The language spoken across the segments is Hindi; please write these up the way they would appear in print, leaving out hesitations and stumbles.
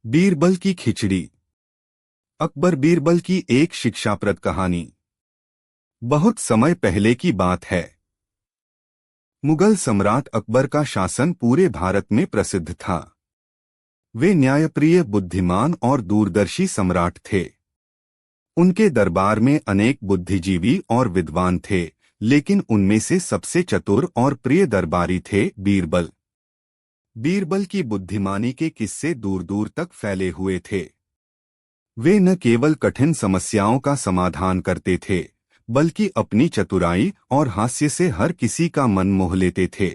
बीरबल की खिचड़ी। अकबर बीरबल की एक शिक्षाप्रद कहानी। बहुत समय पहले की बात है। मुगल सम्राट अकबर का शासन पूरे भारत में प्रसिद्ध था। वे न्यायप्रिय, बुद्धिमान और दूरदर्शी सम्राट थे। उनके दरबार में अनेक बुद्धिजीवी और विद्वान थे, लेकिन उनमें से सबसे चतुर और प्रिय दरबारी थे बीरबल। बीरबल की बुद्धिमानी के किस्से दूर दूर तक फैले हुए थे। वे न केवल कठिन समस्याओं का समाधान करते थे, बल्कि अपनी चतुराई और हास्य से हर किसी का मन मोह लेते थे।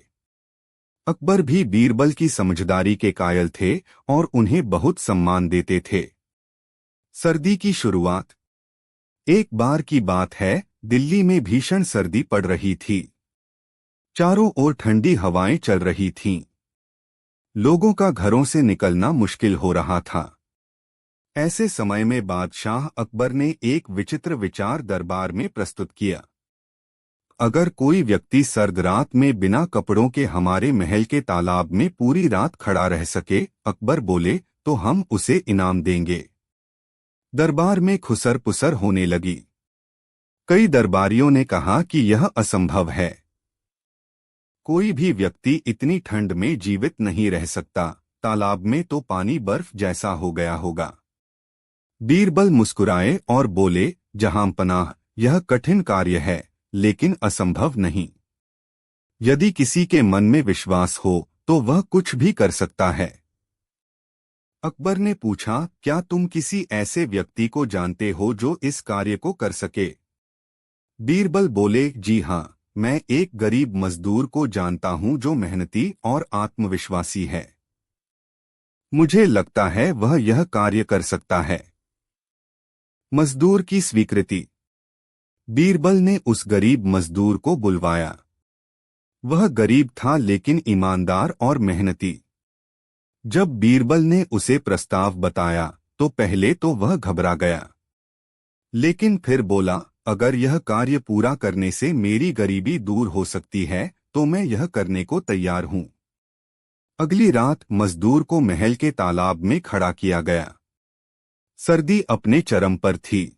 अकबर भी बीरबल की समझदारी के कायल थे और उन्हें बहुत सम्मान देते थे। सर्दी की शुरुआत। एक बार की बात है, दिल्ली में भीषण सर्दी पड़ रही थी। चारों ओर ठंडी हवाएं चल रही थीं। लोगों का घरों से निकलना मुश्किल हो रहा था। ऐसे समय में बादशाह अकबर ने एक विचित्र विचार दरबार में प्रस्तुत किया। अगर कोई व्यक्ति सर्द रात में बिना कपड़ों के हमारे महल के तालाब में पूरी रात खड़ा रह सके, अकबर बोले, तो हम उसे इनाम देंगे। दरबार में खुसर पुसर होने लगी। कई दरबारियों ने कहा कि यह असंभव है। कोई भी व्यक्ति इतनी ठंड में जीवित नहीं रह सकता। तालाब में तो पानी बर्फ जैसा हो गया होगा। बीरबल मुस्कुराए और बोले, जहांपनाह, यह कठिन कार्य है, लेकिन असंभव नहीं। यदि किसी के मन में विश्वास हो तो वह कुछ भी कर सकता है। अकबर ने पूछा, क्या तुम किसी ऐसे व्यक्ति को जानते हो जो इस कार्य को कर सके? बीरबल बोले, जी हाँ, मैं एक गरीब मजदूर को जानता हूं जो मेहनती और आत्मविश्वासी है। मुझे लगता है वह यह कार्य कर सकता है। मजदूर की स्वीकृति। बीरबल ने उस गरीब मजदूर को बुलवाया। वह गरीब था लेकिन ईमानदार और मेहनती। जब बीरबल ने उसे प्रस्ताव बताया तो पहले तो वह घबरा गया, लेकिन फिर बोला, अगर यह कार्य पूरा करने से मेरी गरीबी दूर हो सकती है तो मैं यह करने को तैयार हूं। अगली रात मजदूर को महल के तालाब में खड़ा किया गया। सर्दी अपने चरम पर थी।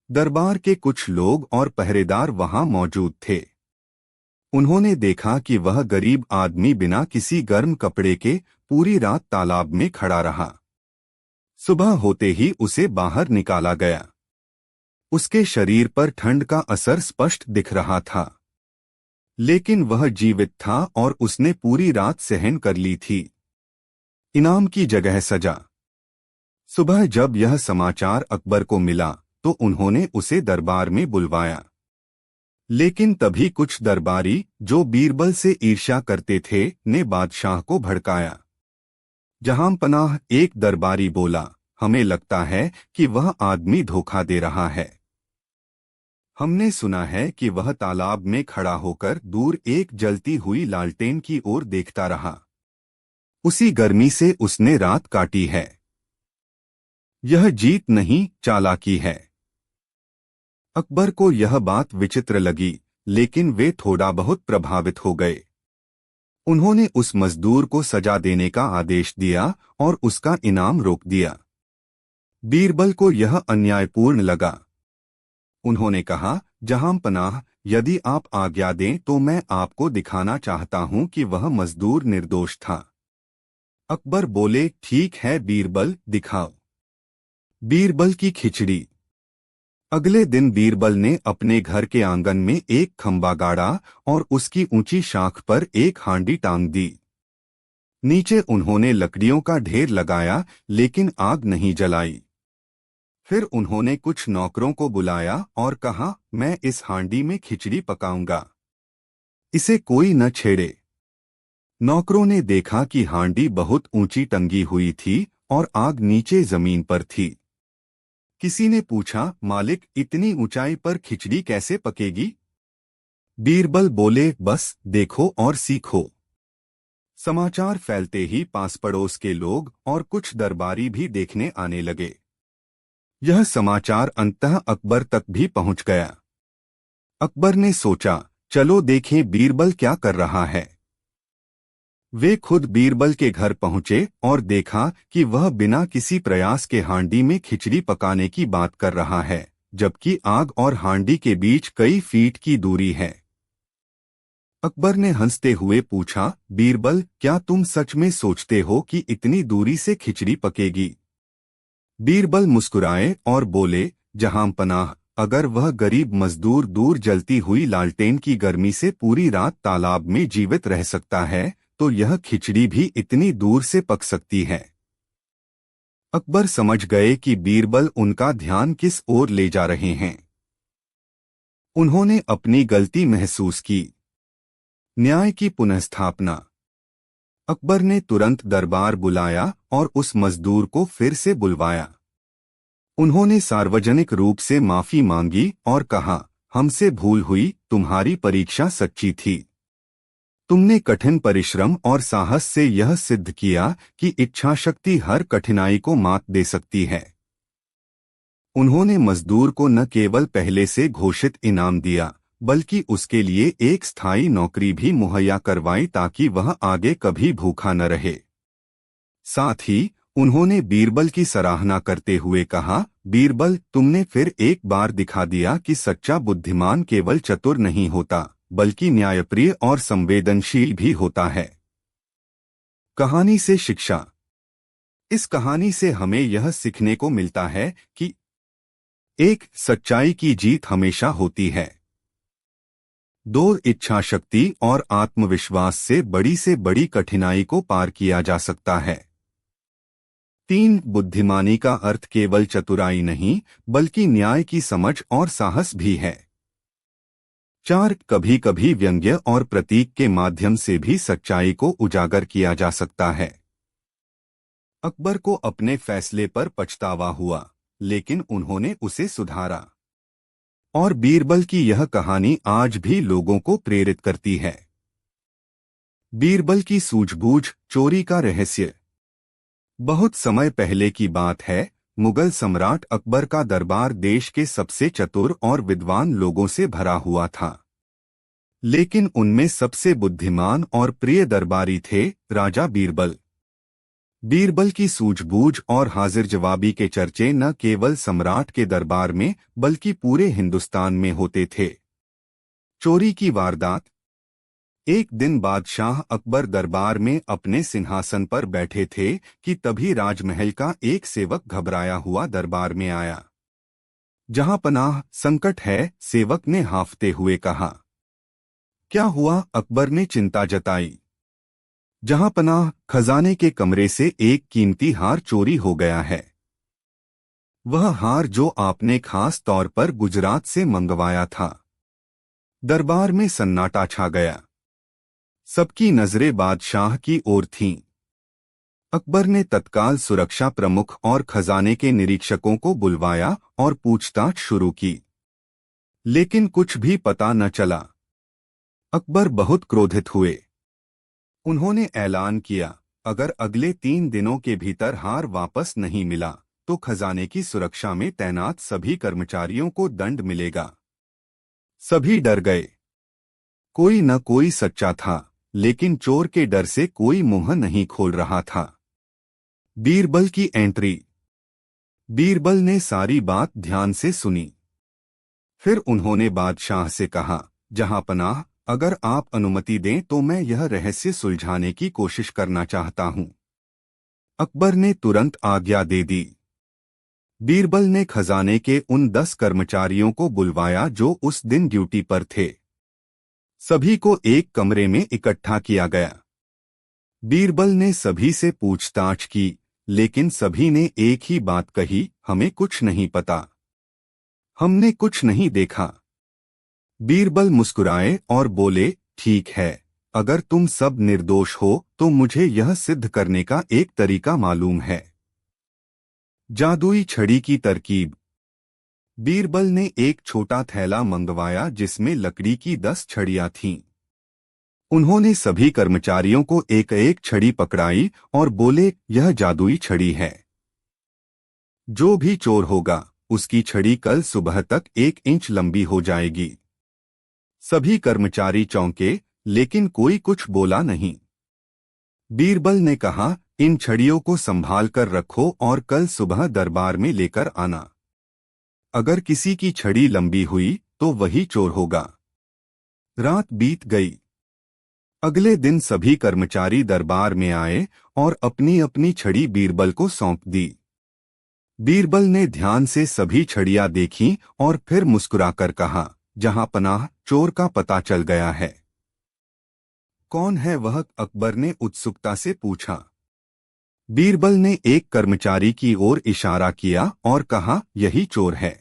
दरबार के कुछ लोग और पहरेदार वहां मौजूद थे। उन्होंने देखा कि वह गरीब आदमी बिना किसी गर्म कपड़े के पूरी रात तालाब में खड़ा रहा। सुबह होते ही उसे बाहर निकाला गया। उसके शरीर पर ठंड का असर स्पष्ट दिख रहा था, लेकिन वह जीवित था और उसने पूरी रात सहन कर ली थी। इनाम की जगह सजा। सुबह जब यह समाचार अकबर को मिला तो उन्होंने उसे दरबार में बुलवाया। लेकिन तभी कुछ दरबारी जो बीरबल से ईर्ष्या करते थे ने बादशाह को भड़काया। जहांपनाह, एक दरबारी बोला, हमें लगता है कि वह आदमी धोखा दे रहा है। हमने सुना है कि वह तालाब में खड़ा होकर दूर एक जलती हुई लालटेन की ओर देखता रहा। उसी गर्मी से उसने रात काटी है। यह जीत नहीं, चालाकी है। अकबर को यह बात विचित्र लगी, लेकिन वे थोड़ा बहुत प्रभावित हो गए। उन्होंने उस मजदूर को सजा देने का आदेश दिया और उसका इनाम रोक दिया। बीरबल को यह अन्यायपूर्ण लगा। उन्होंने कहा, जहांपनाह, यदि आप आज्ञा दें तो मैं आपको दिखाना चाहता हूं कि वह मजदूर निर्दोष था। अकबर बोले, ठीक है बीरबल, दिखाओ। बीरबल की खिचड़ी। अगले दिन बीरबल ने अपने घर के आंगन में एक खंबा गाड़ा और उसकी ऊंची शाख पर एक हांडी टांग दी। नीचे उन्होंने लकड़ियों का ढेर लगाया, लेकिन आग नहीं जलाई। फिर उन्होंने कुछ नौकरों को बुलाया और कहा, मैं इस हांडी में खिचड़ी पकाऊंगा, इसे कोई न छेड़े। नौकरों ने देखा कि हांडी बहुत ऊंची टंगी हुई थी और आग नीचे जमीन पर थी। किसी ने पूछा, मालिक, इतनी ऊंचाई पर खिचड़ी कैसे पकेगी? बीरबल बोले, बस देखो और सीखो। समाचार फैलते ही पास पड़ोस के लोग और कुछ दरबारी भी देखने आने लगे। यह समाचार अंततः अकबर तक भी पहुंच गया। अकबर ने सोचा, चलो देखें बीरबल क्या कर रहा है। वे खुद बीरबल के घर पहुंचे और देखा कि वह बिना किसी प्रयास के हांडी में खिचड़ी पकाने की बात कर रहा है, जबकि आग और हांडी के बीच कई फीट की दूरी है। अकबर ने हंसते हुए पूछा, बीरबल, क्या तुम सच में सोचते हो कि इतनी दूरी से खिचड़ी पकेगी? बीरबल मुस्कुराए और बोले, जहां पनाह, अगर वह गरीब मजदूर दूर जलती हुई लालटेन की गर्मी से पूरी रात तालाब में जीवित रह सकता है, तो यह खिचड़ी भी इतनी दूर से पक सकती है। अकबर समझ गए कि बीरबल उनका ध्यान किस ओर ले जा रहे हैं। उन्होंने अपनी गलती महसूस की। न्याय की पुनर्स्थापना। अकबर ने तुरंत दरबार बुलाया और उस मजदूर को फिर से बुलवाया। उन्होंने सार्वजनिक रूप से माफी मांगी और कहा, हमसे भूल हुई, तुम्हारी परीक्षा सच्ची थी। तुमने कठिन परिश्रम और साहस से यह सिद्ध किया कि इच्छाशक्ति हर कठिनाई को मात दे सकती है। उन्होंने मजदूर को न केवल पहले से घोषित इनाम दिया, बल्कि उसके लिए एक स्थायी नौकरी भी मुहैया करवाई ताकि वह आगे कभी भूखा न रहे। साथ ही उन्होंने बीरबल की सराहना करते हुए कहा, बीरबल, तुमने फिर एक बार दिखा दिया कि सच्चा बुद्धिमान केवल चतुर नहीं होता, बल्कि न्यायप्रिय और संवेदनशील भी होता है। कहानी से शिक्षा। इस कहानी से हमें यह सीखने को मिलता है कि एक, सच्चाई की जीत हमेशा होती है। 2, इच्छाशक्ति और आत्मविश्वास से बड़ी कठिनाई को पार किया जा सकता है। 3, बुद्धिमानी का अर्थ केवल चतुराई नहीं, बल्कि न्याय की समझ और साहस भी है। 4, कभी कभी व्यंग्य और प्रतीक के माध्यम से भी सच्चाई को उजागर किया जा सकता है। अकबर को अपने फैसले पर पछतावा हुआ, लेकिन उन्होंने उसे सुधारा। और बीरबल की यह कहानी आज भी लोगों को प्रेरित करती है। बीरबल की सूझबूझ, चोरी का रहस्य। बहुत समय पहले की बात है, मुगल सम्राट अकबर का दरबार देश के सबसे चतुर और विद्वान लोगों से भरा हुआ था। लेकिन उनमें सबसे बुद्धिमान और प्रिय दरबारी थे राजा बीरबल। बीरबल की सूझबूझ और हाजिर जवाबी के चर्चे न केवल सम्राट के दरबार में बल्कि पूरे हिंदुस्तान में होते थे। चोरी की वारदात। एक दिन बादशाह अकबर दरबार में अपने सिंहासन पर बैठे थे कि तभी राजमहल का एक सेवक घबराया हुआ दरबार में आया। जहां पनाह, संकट है, सेवक ने हांफते हुए कहा। क्या हुआ? अकबर ने चिंता जताई। जहां पनाह, खजाने के कमरे से एक कीमती हार चोरी हो गया है। वह हार जो आपने खास तौर पर गुजरात से मंगवाया था। दरबार में सन्नाटा छा गया। सबकी नजरें बादशाह की ओर थीं। अकबर ने तत्काल सुरक्षा प्रमुख और खजाने के निरीक्षकों को बुलवाया और पूछताछ शुरू की, लेकिन कुछ भी पता न चला। अकबर बहुत क्रोधित हुए। उन्होंने ऐलान किया, अगर अगले 3 दिनों के भीतर हार वापस नहीं मिला तो खजाने की सुरक्षा में तैनात सभी कर्मचारियों को दंड मिलेगा। सभी डर गए। कोई न कोई सच्चा था, लेकिन चोर के डर से कोई मुंह नहीं खोल रहा था। बीरबल की एंट्री। बीरबल ने सारी बात ध्यान से सुनी। फिर उन्होंने बादशाह से कहा, जहां पनाह, अगर आप अनुमति दें तो मैं यह रहस्य सुलझाने की कोशिश करना चाहता हूं। अकबर ने तुरंत आज्ञा दे दी। बीरबल ने खजाने के उन 10 कर्मचारियों को बुलवाया जो उस दिन ड्यूटी पर थे। सभी को एक कमरे में इकट्ठा किया गया। बीरबल ने सभी से पूछताछ की, लेकिन सभी ने एक ही बात कही, हमें कुछ नहीं पता। हमने कुछ नहीं देखा। बीरबल मुस्कुराए और बोले, ठीक है, अगर तुम सब निर्दोष हो तो मुझे यह सिद्ध करने का एक तरीका मालूम है। जादुई छड़ी की तरकीब। बीरबल ने एक छोटा थैला मंगवाया जिसमें लकड़ी की 10 छड़ियां थीं। उन्होंने सभी कर्मचारियों को एक एक छड़ी पकड़ाई और बोले, यह जादुई छड़ी है। जो भी चोर होगा उसकी छड़ी कल सुबह तक 1 इंच लंबी हो जाएगी। सभी कर्मचारी चौंके, लेकिन कोई कुछ बोला नहीं। बीरबल ने कहा, इन छड़ियों को संभाल कर रखो और कल सुबह दरबार में लेकर आना। अगर किसी की छड़ी लंबी हुई तो वही चोर होगा। रात बीत गई। अगले दिन सभी कर्मचारी दरबार में आए और अपनी अपनी छड़ी बीरबल को सौंप दी। बीरबल ने ध्यान से सभी छड़ियां देखीं और फिर मुस्कुराकर कहा, जहां पनाह, चोर का पता चल गया है। कौन है वह? अकबर ने उत्सुकता से पूछा। बीरबल ने एक कर्मचारी की ओर इशारा किया और कहा, यही चोर है।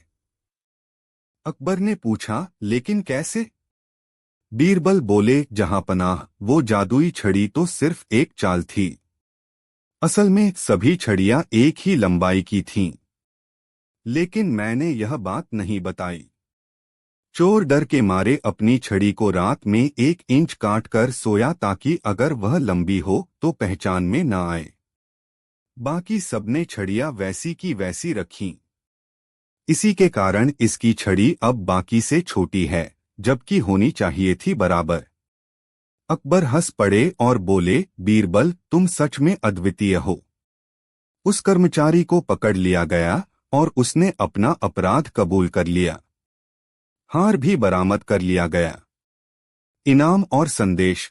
अकबर ने पूछा, लेकिन कैसे? बीरबल बोले, जहां पनाह, वो जादुई छड़ी तो सिर्फ एक चाल थी। असल में सभी छड़ियां एक ही लंबाई की थीं। लेकिन मैंने यह बात नहीं बताई। चोर डर के मारे अपनी छड़ी को रात में 1 इंच काट कर सोया ताकि अगर वह लंबी हो तो पहचान में न आए। बाकी सबने छड़ियां वैसी की वैसी रखीं। इसी के कारण इसकी छड़ी अब बाकी से छोटी है, जबकि होनी चाहिए थी बराबर। अकबर हंस पड़े और बोले, बीरबल, तुम सच में अद्वितीय हो। उस कर्मचारी को पकड़ लिया गया और उसने अपना अपराध कबूल कर लिया। हार भी बरामद कर लिया गया। इनाम और संदेश।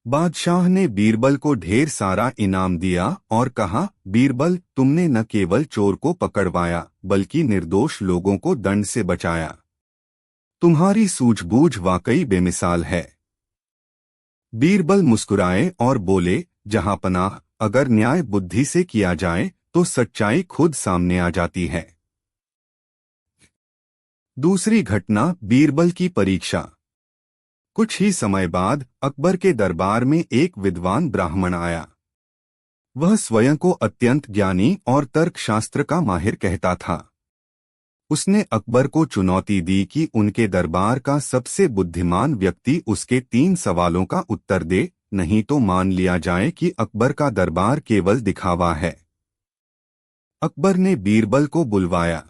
बादशाह ने बीरबल को ढेर सारा इनाम दिया और कहा, बीरबल, तुमने न केवल चोर को पकड़वाया बल्कि निर्दोष लोगों को दंड से बचाया। तुम्हारी सूझबूझ वाकई बेमिसाल है। बीरबल मुस्कुराए और बोले, जहां पनाह, अगर न्याय बुद्धि से किया जाए तो सच्चाई खुद सामने आ जाती है। दूसरी घटना, बीरबल की परीक्षा। कुछ ही समय बाद अकबर के दरबार में एक विद्वान ब्राह्मण आया। वह स्वयं को अत्यंत ज्ञानी और तर्कशास्त्र का माहिर कहता था। उसने अकबर को चुनौती दी कि उनके दरबार का सबसे बुद्धिमान व्यक्ति उसके 3 सवालों का उत्तर दे, नहीं तो मान लिया जाए कि अकबर का दरबार केवल दिखावा है। अकबर ने बीरबल को बुलवाया।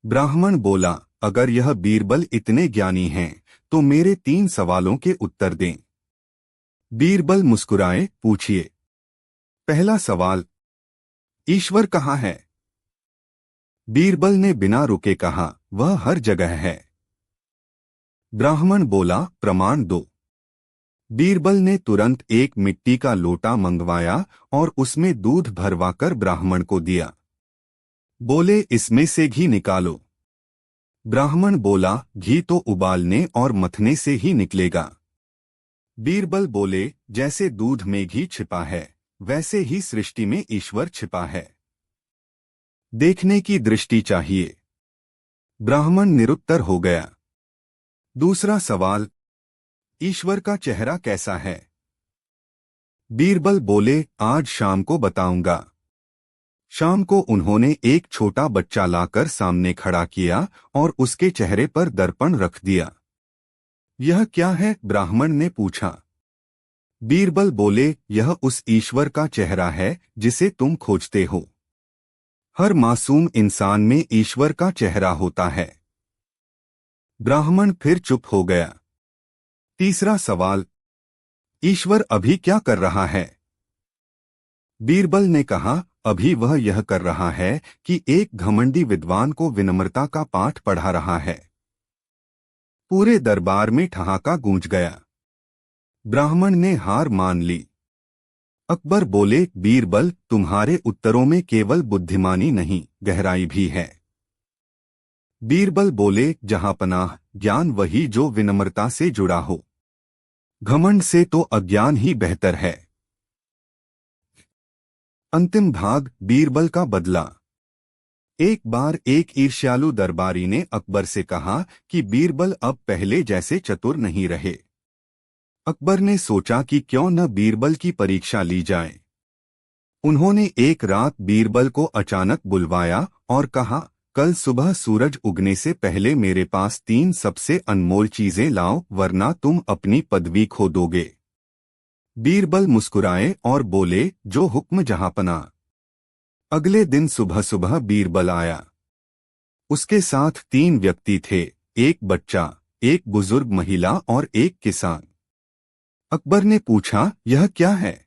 ब्राह्मण बोला, अगर यह बीरबल इतने ज्ञानी हैं तो मेरे 3 सवालों के उत्तर दें। बीरबल मुस्कुराए, पूछिए। पहला सवाल, ईश्वर कहाँ है? बीरबल ने बिना रुके कहा, वह हर जगह है। ब्राह्मण बोला, प्रमाण दो। बीरबल ने तुरंत एक मिट्टी का लोटा मंगवाया और उसमें दूध भरवाकर ब्राह्मण को दिया। बोले, इसमें से घी निकालो। ब्राह्मण बोला, घी तो उबालने और मथने से ही निकलेगा। बीरबल बोले, जैसे दूध में घी छिपा है वैसे ही सृष्टि में ईश्वर छिपा है। देखने की दृष्टि चाहिए। ब्राह्मण निरुत्तर हो गया। दूसरा सवाल, ईश्वर का चेहरा कैसा है? बीरबल बोले, आज शाम को बताऊंगा। शाम को उन्होंने एक छोटा बच्चा लाकर सामने खड़ा किया और उसके चेहरे पर दर्पण रख दिया। यह क्या है? ब्राह्मण ने पूछा। बीरबल बोले, यह उस ईश्वर का चेहरा है जिसे तुम खोजते हो। हर मासूम इंसान में ईश्वर का चेहरा होता है। ब्राह्मण फिर चुप हो गया। तीसरा सवाल, ईश्वर अभी क्या कर रहा है? बीरबल ने कहा, अभी वह यह कर रहा है कि एक घमंडी विद्वान को विनम्रता का पाठ पढ़ा रहा है। पूरे दरबार में ठहाका गूंज गया। ब्राह्मण ने हार मान ली। अकबर बोले, बीरबल, तुम्हारे उत्तरों में केवल बुद्धिमानी नहीं, गहराई भी है। बीरबल बोले, जहां पनाह, ज्ञान वही जो विनम्रता से जुड़ा हो। घमंड से तो अज्ञान ही बेहतर है। अंतिम भाग, बीरबल का बदला। एक बार एक ईर्ष्यालु दरबारी ने अकबर से कहा कि बीरबल अब पहले जैसे चतुर नहीं रहे। अकबर ने सोचा कि क्यों न बीरबल की परीक्षा ली जाए। उन्होंने एक रात बीरबल को अचानक बुलवाया और कहा, कल सुबह सूरज उगने से पहले मेरे पास 3 सबसे अनमोल चीजें लाओ, वरना तुम अपनी पदवी खो दोगे। बीरबल मुस्कुराए और बोले, जो हुक्म जहांपना। अगले दिन सुबह सुबह बीरबल आया। उसके साथ 3 व्यक्ति थे, एक बच्चा, एक बुजुर्ग महिला और एक किसान। अकबर ने पूछा, यह क्या है?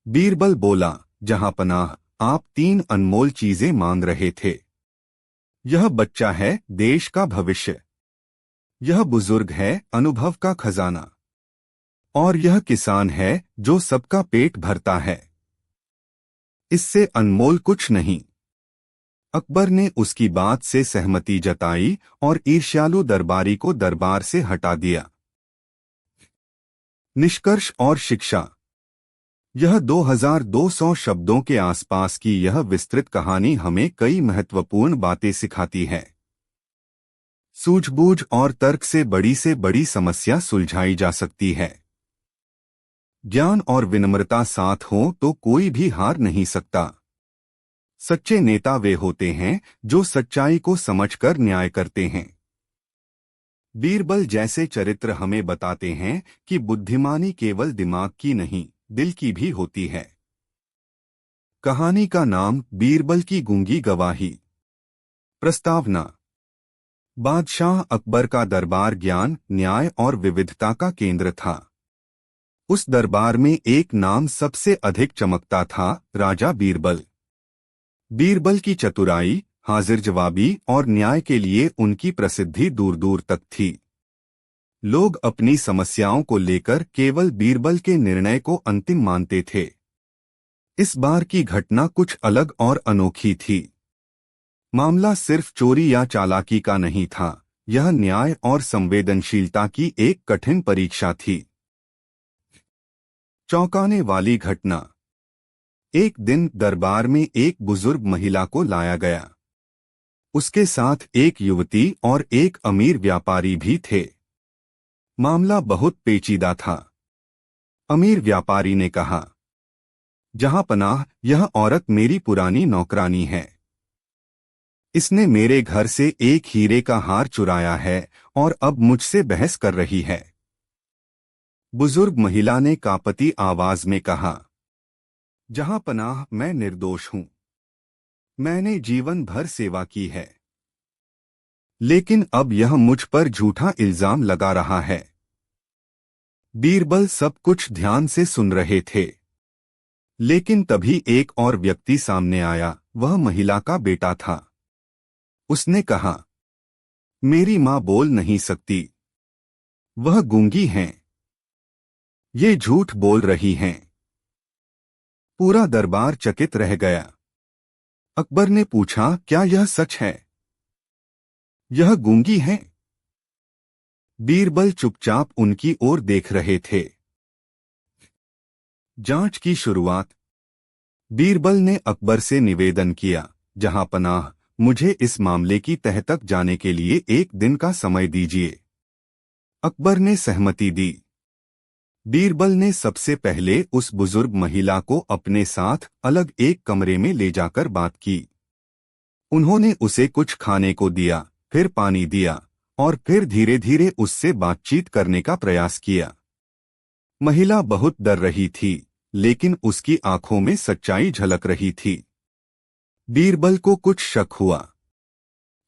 बीरबल बोला, जहांपनाह, आप 3 अनमोल चीजें मांग रहे थे। यह बच्चा है देश का भविष्य, यह बुजुर्ग है अनुभव का खजाना, और यह किसान है जो सबका पेट भरता है। इससे अनमोल कुछ नहीं। अकबर ने उसकी बात से सहमति जताई और ईर्ष्यालु दरबारी को दरबार से हटा दिया। निष्कर्ष और शिक्षा। यह 2200 शब्दों के आसपास की यह विस्तृत कहानी हमें कई महत्वपूर्ण बातें सिखाती है। सूझबूझ और तर्क से बड़ी समस्या सुलझाई जा सकती है। ज्ञान और विनम्रता साथ हो तो कोई भी हार नहीं सकता। सच्चे नेता वे होते हैं जो सच्चाई को समझकर न्याय करते हैं। बीरबल जैसे चरित्र हमें बताते हैं कि बुद्धिमानी केवल दिमाग की नहीं, दिल की भी होती है। कहानी का नाम बीरबल की गूंगी गवाही। प्रस्तावना। बादशाह अकबर का दरबार ज्ञान, न्याय और विविधता का केंद्र था। उस दरबार में एक नाम सबसे अधिक चमकता था, राजा बीरबल। बीरबल की चतुराई, हाजिर जवाबी और न्याय के लिए उनकी प्रसिद्धि दूर दूर तक थी। लोग अपनी समस्याओं को लेकर केवल बीरबल के निर्णय को अंतिम मानते थे। इस बार की घटना कुछ अलग और अनोखी थी। मामला सिर्फ चोरी या चालाकी का नहीं था, यह न्याय और संवेदनशीलता की एक कठिन परीक्षा थी। चौंकाने वाली घटना। एक दिन दरबार में एक बुजुर्ग महिला को लाया गया। उसके साथ एक युवती और एक अमीर व्यापारी भी थे। मामला बहुत पेचीदा था। अमीर व्यापारी ने कहा, जहांपनाह, यह औरत मेरी पुरानी नौकरानी है। इसने मेरे घर से एक हीरे का हार चुराया है और अब मुझसे बहस कर रही है। बुजुर्ग महिला ने कांपती आवाज में कहा, जहांपनाह, मैं निर्दोष हूं। मैंने जीवन भर सेवा की है, लेकिन अब यह मुझ पर झूठा इल्जाम लगा रहा है। बीरबल सब कुछ ध्यान से सुन रहे थे, लेकिन तभी एक और व्यक्ति सामने आया। वह महिला का बेटा था। उसने कहा, मेरी मां बोल नहीं सकती, वह गूंगी हैं। ये झूठ बोल रही हैं। पूरा दरबार चकित रह गया। अकबर ने पूछा, क्या यह सच है? यह गूंगी हैं? बीरबल चुपचाप उनकी ओर देख रहे थे। जांच की शुरुआत। बीरबल ने अकबर से निवेदन किया, जहांपनाह, मुझे इस मामले की तह तक जाने के लिए एक दिन का समय दीजिए। अकबर ने सहमति दी। बीरबल ने सबसे पहले उस बुजुर्ग महिला को अपने साथ अलग एक कमरे में ले जाकर बात की। उन्होंने उसे कुछ खाने को दिया, फिर पानी दिया और फिर धीरे धीरे उससे बातचीत करने का प्रयास किया। महिला बहुत डर रही थी, लेकिन उसकी आंखों में सच्चाई झलक रही थी। बीरबल को कुछ शक हुआ।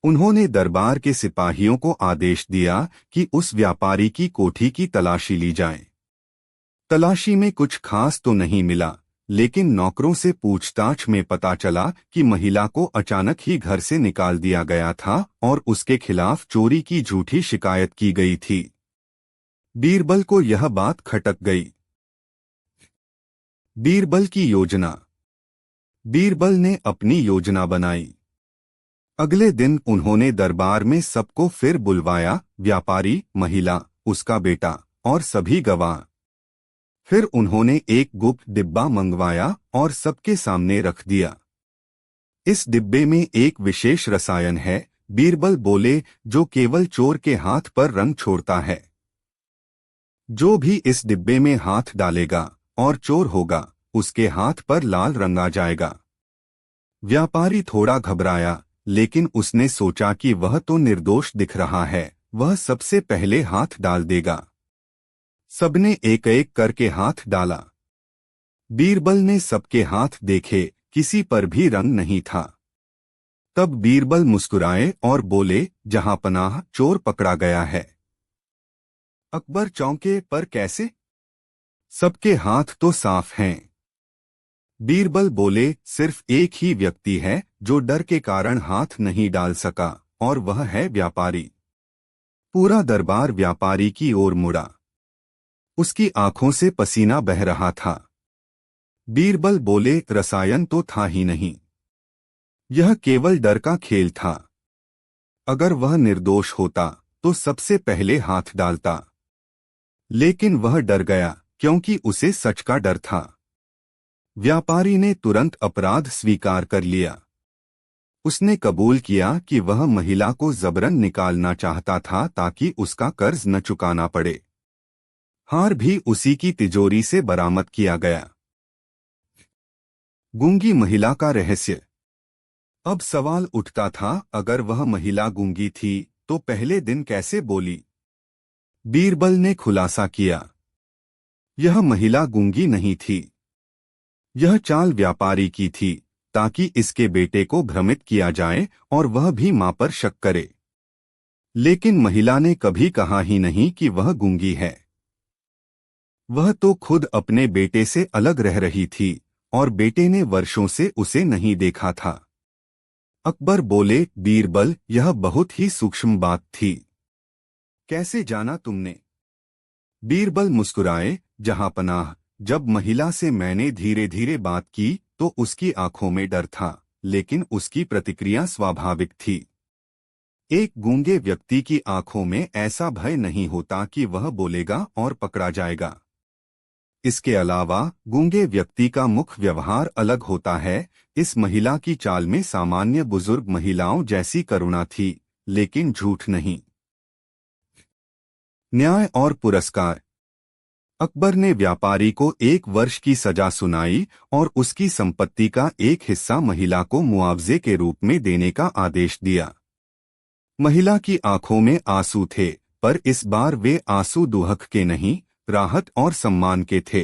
उन्होंने दरबार के सिपाहियों को आदेश दिया कि उस व्यापारी की कोठी की तलाशी ली जाए। तलाशी में कुछ खास तो नहीं मिला, लेकिन नौकरों से पूछताछ में पता चला कि महिला को अचानक ही घर से निकाल दिया गया था और उसके खिलाफ चोरी की झूठी शिकायत की गई थी। बीरबल को यह बात खटक गई। बीरबल की योजना। बीरबल ने अपनी योजना बनाई। अगले दिन उन्होंने दरबार में सबको फिर बुलवाया, व्यापारी, महिला, उसका बेटा और सभी गवाह। फिर उन्होंने एक गुप्त डिब्बा मंगवाया और सबके सामने रख दिया। इस डिब्बे में एक विशेष रसायन है, बीरबल बोले, जो केवल चोर के हाथ पर रंग छोड़ता है। जो भी इस डिब्बे में हाथ डालेगा और चोर होगा, उसके हाथ पर लाल रंग आ जाएगा। व्यापारी थोड़ा घबराया, लेकिन उसने सोचा कि वह तो निर्दोष दिख रहा है, वह सबसे पहले हाथ डाल देगा। सबने एक एक करके हाथ डाला। बीरबल ने सबके हाथ देखे, किसी पर भी रंग नहीं था। तब बीरबल मुस्कुराए और बोले, जहांपनाह, चोर पकड़ा गया है। अकबर चौंके, पर कैसे? सबके हाथ तो साफ हैं। बीरबल बोले, सिर्फ एक ही व्यक्ति है जो डर के कारण हाथ नहीं डाल सका, और वह है व्यापारी। पूरा दरबार व्यापारी की ओर मुड़ा। उसकी आंखों से पसीना बह रहा था। बीरबल बोले, रसायन तो था ही नहीं, यह केवल डर का खेल था। अगर वह निर्दोष होता तो सबसे पहले हाथ डालता, लेकिन वह डर गया क्योंकि उसे सच का डर था। व्यापारी ने तुरंत अपराध स्वीकार कर लिया। उसने कबूल किया कि वह महिला को जबरन निकालना चाहता था ताकि उसका कर्ज न चुकाना पड़े। हार भी उसी की तिजोरी से बरामद किया गया। गूंगी महिला का रहस्य। अब सवाल उठता था, अगर वह महिला गूंगी थी तो पहले दिन कैसे बोली? बीरबल ने खुलासा किया, यह महिला गूंगी नहीं थी। यह चाल व्यापारी की थी ताकि इसके बेटे को भ्रमित किया जाए और वह भी मां पर शक करे। लेकिन महिला ने कभी कहा ही नहीं कि वह गूंगी है। वह तो खुद अपने बेटे से अलग रह रही थी और बेटे ने वर्षों से उसे नहीं देखा था। अकबर बोले, बीरबल, यह बहुत ही सूक्ष्म बात थी। कैसे जाना तुमने? बीरबल मुस्कुराए, जहांपनाह, जब महिला से मैंने धीरे धीरे बात की तो उसकी आंखों में डर था, लेकिन उसकी प्रतिक्रिया स्वाभाविक थी। एक गूंगे व्यक्ति की आंखों में ऐसा भय नहीं होता कि वह बोलेगा और पकड़ा जाएगा। इसके अलावा गूंगे व्यक्ति का मुख व्यवहार अलग होता है। इस महिला की चाल में सामान्य बुजुर्ग महिलाओं जैसी करुणा थी, लेकिन झूठ नहीं। न्याय और पुरस्कार। अकबर ने व्यापारी को 1 वर्ष की सजा सुनाई और उसकी संपत्ति का एक हिस्सा महिला को मुआवजे के रूप में देने का आदेश दिया। महिला की आंखों में आंसू थे, पर इस बार वे आंसू दुहक के नहीं, राहत और सम्मान के थे।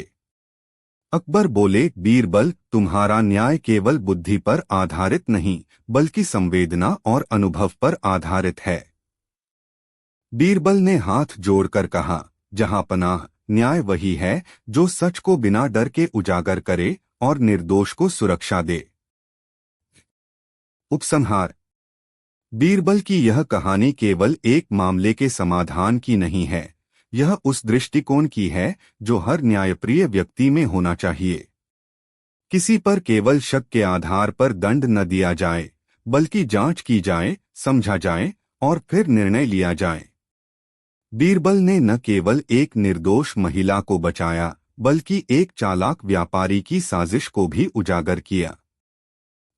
अकबर बोले, बीरबल, तुम्हारा न्याय केवल बुद्धि पर आधारित नहीं, बल्कि संवेदना और अनुभव पर आधारित है। बीरबल ने हाथ जोड़कर कहा, जहांपनाह, न्याय वही है जो सच को बिना डर के उजागर करे और निर्दोष को सुरक्षा दे। उपसंहार। बीरबल की यह कहानी केवल एक मामले के समाधान की नहीं है, यह उस दृष्टिकोण की है जो हर न्यायप्रिय व्यक्ति में होना चाहिए। किसी पर केवल शक के आधार पर दंड न दिया जाए, बल्कि जांच की जाए, समझा जाए और फिर निर्णय लिया जाए। बीरबल ने न केवल एक निर्दोष महिला को बचाया, बल्कि एक चालाक व्यापारी की साजिश को भी उजागर किया।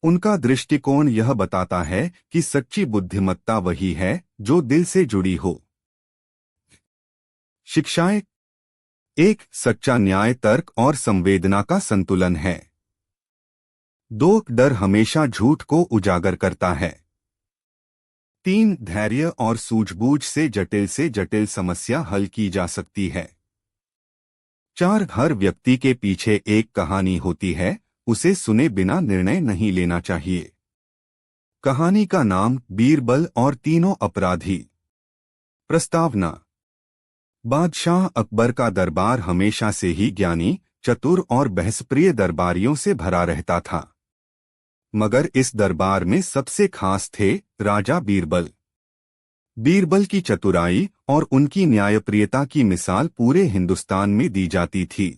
उनका दृष्टिकोण यह बताता है कि सच्ची बुद्धिमत्ता वही है जो दिल से जुड़ी हो। शिक्षाएं। एक, सच्चा न्याय तर्क और संवेदना का संतुलन है। 2, डर हमेशा झूठ को उजागर करता है। 3, धैर्य और सूझबूझ से जटिल समस्या हल की जा सकती है। 4, हर व्यक्ति के पीछे एक कहानी होती है, उसे सुने बिना निर्णय नहीं लेना चाहिए। कहानी का नाम, बीरबल और तीनों अपराधी। प्रस्तावना। बादशाह अकबर का दरबार हमेशा से ही ज्ञानी, चतुर और बहसप्रिय दरबारियों से भरा रहता था। मगर इस दरबार में सबसे खास थे राजा बीरबल। बीरबल की चतुराई और उनकी न्यायप्रियता की मिसाल पूरे हिंदुस्तान में दी जाती थी।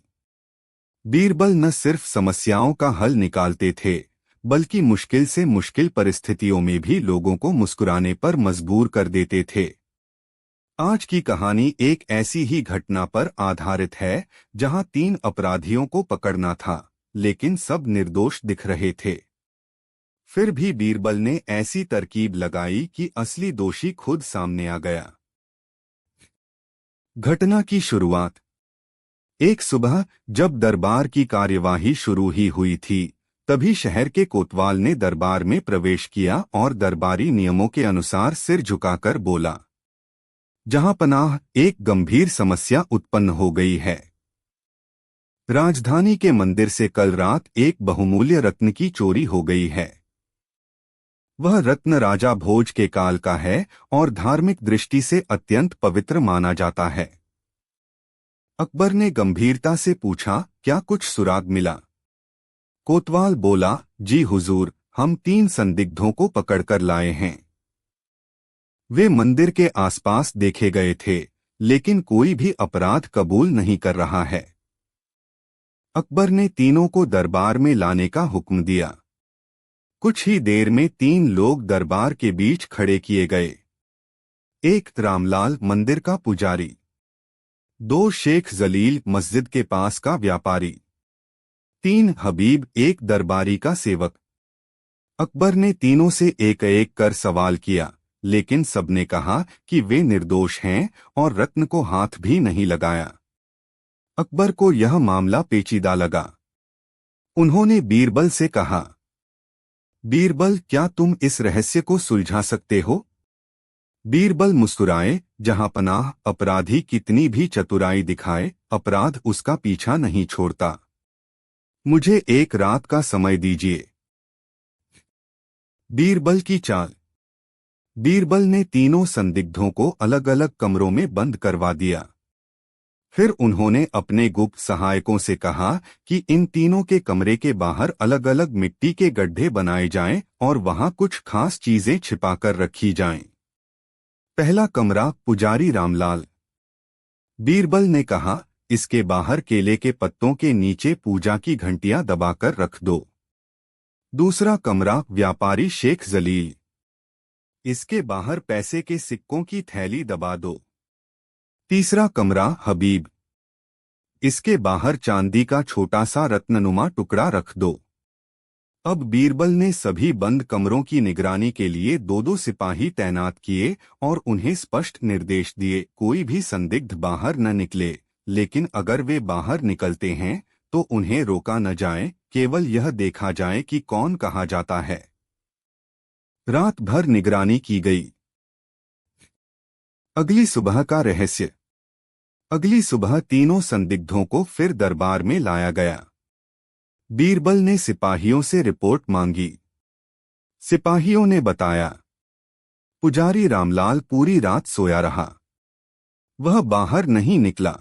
बीरबल न सिर्फ समस्याओं का हल निकालते थे, बल्कि मुश्किल से मुश्किल परिस्थितियों में भी लोगों को मुस्कुराने पर मजबूर कर देते थे। आज की कहानी एक ऐसी ही घटना पर आधारित है, जहां 3 अपराधियों को पकड़ना था, लेकिन सब निर्दोष दिख रहे थे। फिर भी बीरबल ने ऐसी तरकीब लगाई कि असली दोषी खुद सामने आ गया। घटना की शुरुआत। एक सुबह जब दरबार की कार्यवाही शुरू ही हुई थी, तभी शहर के कोतवाल ने दरबार में प्रवेश किया और दरबारी नियमों के अनुसार सिर झुकाकर बोला, जहांपनाह, एक गंभीर समस्या उत्पन्न हो गई है। राजधानी के मंदिर से कल रात एक बहुमूल्य रत्न की चोरी हो गई है। वह रत्न राजा भोज के काल का है और धार्मिक दृष्टि से अत्यंत पवित्र माना जाता है। अकबर ने गंभीरता से पूछा, क्या कुछ सुराग मिला? कोतवाल बोला, जी हुजूर, हम 3 संदिग्धों को पकड़कर लाए हैं। वे मंदिर के आसपास देखे गए थे, लेकिन कोई भी अपराध कबूल नहीं कर रहा है। अकबर ने तीनों को दरबार में लाने का हुक्म दिया। कुछ ही देर में 3 लोग दरबार के बीच खड़े किए गए। एक रामलाल, मंदिर का पुजारी। 2 शेख जलील, मस्जिद के पास का व्यापारी। 3 हबीब, एक दरबारी का सेवक। अकबर ने तीनों से एक एक कर सवाल किया, लेकिन सबने कहा कि वे निर्दोष हैं और रत्न को हाथ भी नहीं लगाया। अकबर को यह मामला पेचीदा लगा। उन्होंने बीरबल से कहा, बीरबल, क्या तुम इस रहस्य को सुलझा सकते हो? बीरबल मुस्कुराए, जहां पनाह, अपराधी कितनी भी चतुराई दिखाए, अपराध उसका पीछा नहीं छोड़ता। मुझे एक रात का समय दीजिए। बीरबल की चाल। बीरबल ने तीनों संदिग्धों को अलग अलग कमरों में बंद करवा दिया। फिर उन्होंने अपने गुप्त सहायकों से कहा कि इन तीनों के कमरे के बाहर अलग अलग मिट्टी के गड्ढे बनाए जाएं और वहां कुछ खास चीजें छिपाकर रखी जाएं। पहला कमरा, पुजारी रामलाल। बीरबल ने कहा, इसके बाहर केले के पत्तों के नीचे पूजा की घंटियां दबाकर रख दो। दूसरा कमरा, व्यापारी शेख जलील। इसके बाहर पैसे के सिक्कों की थैली दबा दो। तीसरा कमरा, हबीब। इसके बाहर चांदी का छोटा सा रत्ननुमा टुकड़ा रख दो। अब बीरबल ने सभी बंद कमरों की निगरानी के लिए 2-2 सिपाही तैनात किए और उन्हें स्पष्ट निर्देश दिए, कोई भी संदिग्ध बाहर न निकले, लेकिन अगर वे बाहर निकलते हैं तो उन्हें रोका न जाए, केवल यह देखा जाए कि कौन कहा जाता है। रात भर निगरानी की गई। अगली सुबह का रहस्य। अगली सुबह तीनों संदिग्धों को फिर दरबार में लाया गया। बीरबल ने सिपाहियों से रिपोर्ट मांगी। सिपाहियों ने बताया, पुजारी रामलाल पूरी रात सोया रहा। वह बाहर नहीं निकला।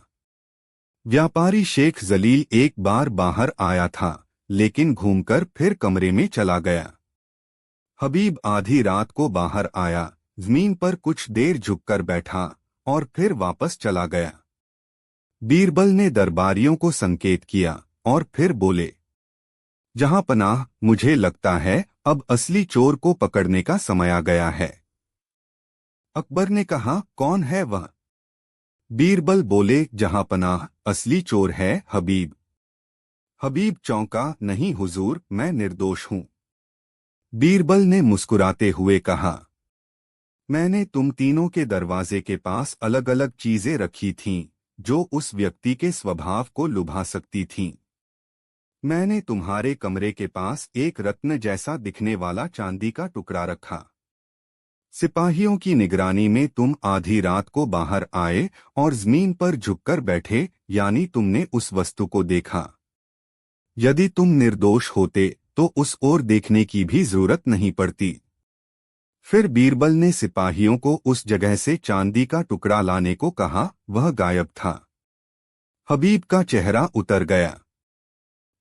व्यापारी शेख जलील एक बार बाहर आया था, लेकिन घूमकर फिर कमरे में चला गया। हबीब आधी रात को बाहर आया, जमीन पर कुछ देर झुककर बैठा और फिर वापस चला गया। बीरबल ने दरबारियों को संकेत किया और फिर बोले, जहां पनाह, मुझे लगता है अब असली चोर को पकड़ने का समय आ गया है। अकबर ने कहा, कौन है वह? बीरबल बोले, जहां पनाह, असली चोर है हबीब। हबीब चौंका, नहीं हुजूर, मैं निर्दोष हूं। बीरबल ने मुस्कुराते हुए कहा, मैंने तुम तीनों के दरवाजे के पास अलग अलग चीजें रखी थीं, जो उस व्यक्ति के स्वभाव को लुभा सकती थीं। मैंने तुम्हारे कमरे के पास एक रत्न जैसा दिखने वाला चांदी का टुकड़ा रखा। सिपाहियों की निगरानी में तुम आधी रात को बाहर आए और जमीन पर झुककर बैठे, यानी तुमने उस वस्तु को देखा। यदि तुम निर्दोष होते तो उस ओर देखने की भी जरूरत नहीं पड़ती। फिर बीरबल ने सिपाहियों को उस जगह से चांदी का टुकड़ा लाने को कहा, वह गायब था। हबीब का चेहरा उतर गया।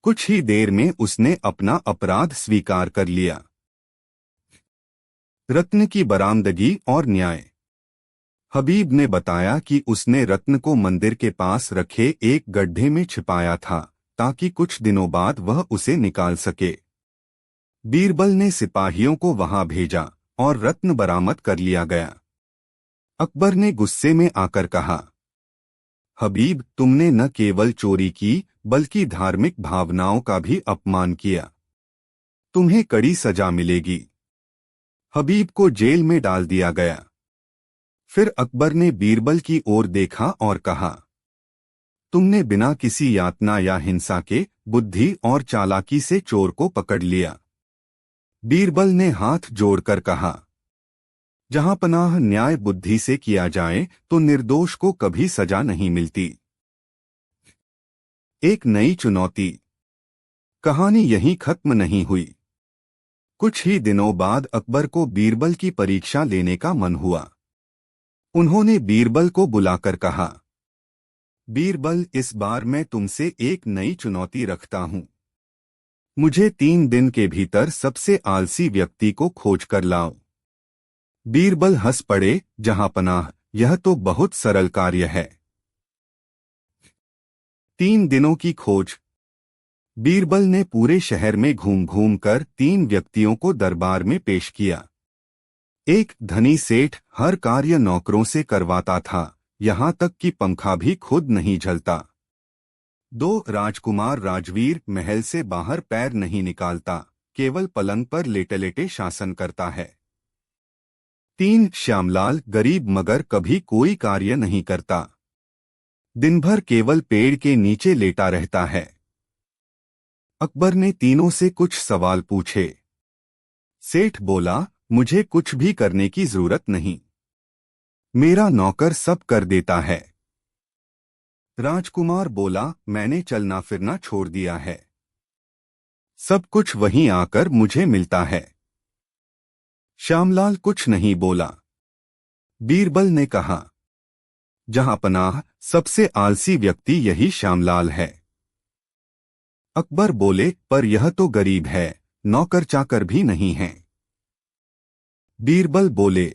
कुछ ही देर में उसने अपना अपराध स्वीकार कर लिया। रत्न की बरामदगी और न्याय। हबीब ने बताया कि उसने रत्न को मंदिर के पास रखे एक गड्ढे में छिपाया था, ताकि कुछ दिनों बाद वह उसे निकाल सके। बीरबल ने सिपाहियों को वहां भेजा और रत्न बरामद कर लिया गया। अकबर ने गुस्से में आकर कहा, हबीब, तुमने न केवल चोरी की बल्कि धार्मिक भावनाओं का भी अपमान किया। तुम्हें कड़ी सजा मिलेगी। हबीब को जेल में डाल दिया गया। फिर अकबर ने बीरबल की ओर देखा और कहा, तुमने बिना किसी यातना या हिंसा के बुद्धि और चालाकी से चोर को पकड़ लिया। बीरबल ने हाथ जोड़कर कहा, जहां पनाह, न्याय बुद्धि से किया जाए तो निर्दोष को कभी सजा नहीं मिलती। एक नई चुनौती। कहानी यहीं खत्म नहीं हुई। कुछ ही दिनों बाद अकबर को बीरबल की परीक्षा लेने का मन हुआ। उन्होंने बीरबल को बुलाकर कहा, बीरबल, इस बार मैं तुमसे एक नई चुनौती रखता हूं। मुझे 3 दिन के भीतर सबसे आलसी व्यक्ति को खोज कर लाओ। बीरबल हंस पड़े, जहांपनाह, यह तो बहुत सरल कार्य है। 3 दिनों की खोज। बीरबल ने पूरे शहर में घूम घूम कर 3 व्यक्तियों को दरबार में पेश किया। एक धनी सेठ हर कार्य नौकरों से करवाता था, यहाँ तक कि पंखा भी खुद नहीं झलता। 2 राजकुमार राजवीर महल से बाहर पैर नहीं निकालता, केवल पलंग पर लेटे लेटे शासन करता है। 3 श्यामलाल गरीब मगर कभी कोई कार्य नहीं करता, दिन भर केवल पेड़ के नीचे लेटा रहता है। अकबर ने तीनों से कुछ सवाल पूछे। सेठ बोला, मुझे कुछ भी करने की जरूरत नहीं, मेरा नौकर सब कर देता है। राजकुमार बोला, मैंने चलना फिरना छोड़ दिया है, सब कुछ वहीं आकर मुझे मिलता है। श्यामलाल कुछ नहीं बोला। बीरबल ने कहा, जहांपनाह, सबसे आलसी व्यक्ति यही श्यामलाल है। अकबर बोले, पर यह तो गरीब है, नौकर चाकर भी नहीं है। बीरबल बोले,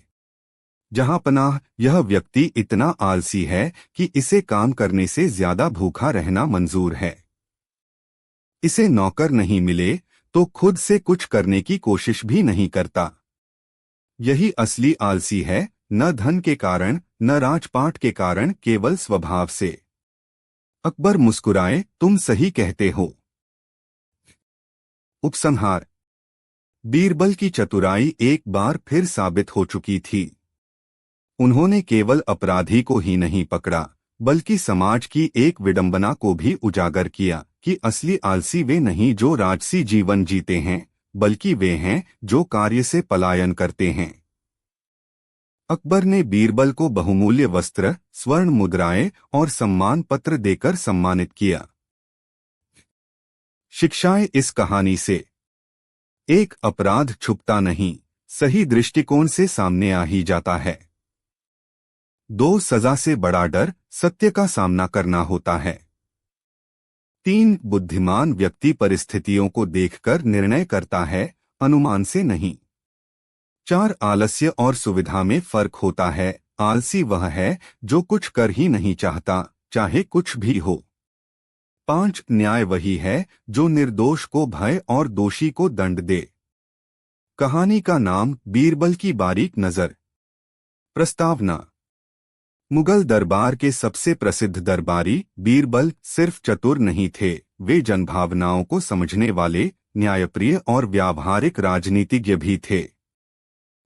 जहांपनाह, यह व्यक्ति इतना आलसी है कि इसे काम करने से ज्यादा भूखा रहना मंजूर है। इसे नौकर नहीं मिले तो खुद से कुछ करने की कोशिश भी नहीं करता। यही असली आलसी है, न धन के कारण न राजपाट के कारण, केवल स्वभाव से। अकबर मुस्कुराए, तुम सही कहते हो। उपसंहार। बीरबल की चतुराई एक बार फिर साबित हो चुकी थी। उन्होंने केवल अपराधी को ही नहीं पकड़ा, बल्कि समाज की एक विडंबना को भी उजागर किया कि असली आलसी वे नहीं जो राजसी जीवन जीते हैं, बल्कि वे हैं जो कार्य से पलायन करते हैं। अकबर ने बीरबल को बहुमूल्य वस्त्र, स्वर्ण मुद्राएं और सम्मान पत्र देकर सम्मानित किया। शिक्षाएं इस कहानी से। एक, अपराध छुपता नहीं, सही दृष्टिकोण से सामने आ ही जाता है। 2, सजा से बड़ा डर सत्य का सामना करना होता है। 3, बुद्धिमान व्यक्ति परिस्थितियों को देखकर निर्णय करता है, अनुमान से नहीं। 4, आलस्य और सुविधा में फर्क होता है, आलसी वह है जो कुछ कर ही नहीं चाहता, चाहे कुछ भी हो। 5, न्याय वही है जो निर्दोष को भय और दोषी को दंड दे। कहानी का नाम, बीरबल की बारीक नजर। प्रस्तावना। मुगल दरबार के सबसे प्रसिद्ध दरबारी बीरबल सिर्फ चतुर नहीं थे, वे जनभावनाओं को समझने वाले, न्यायप्रिय और व्यावहारिक राजनीतिज्ञ भी थे।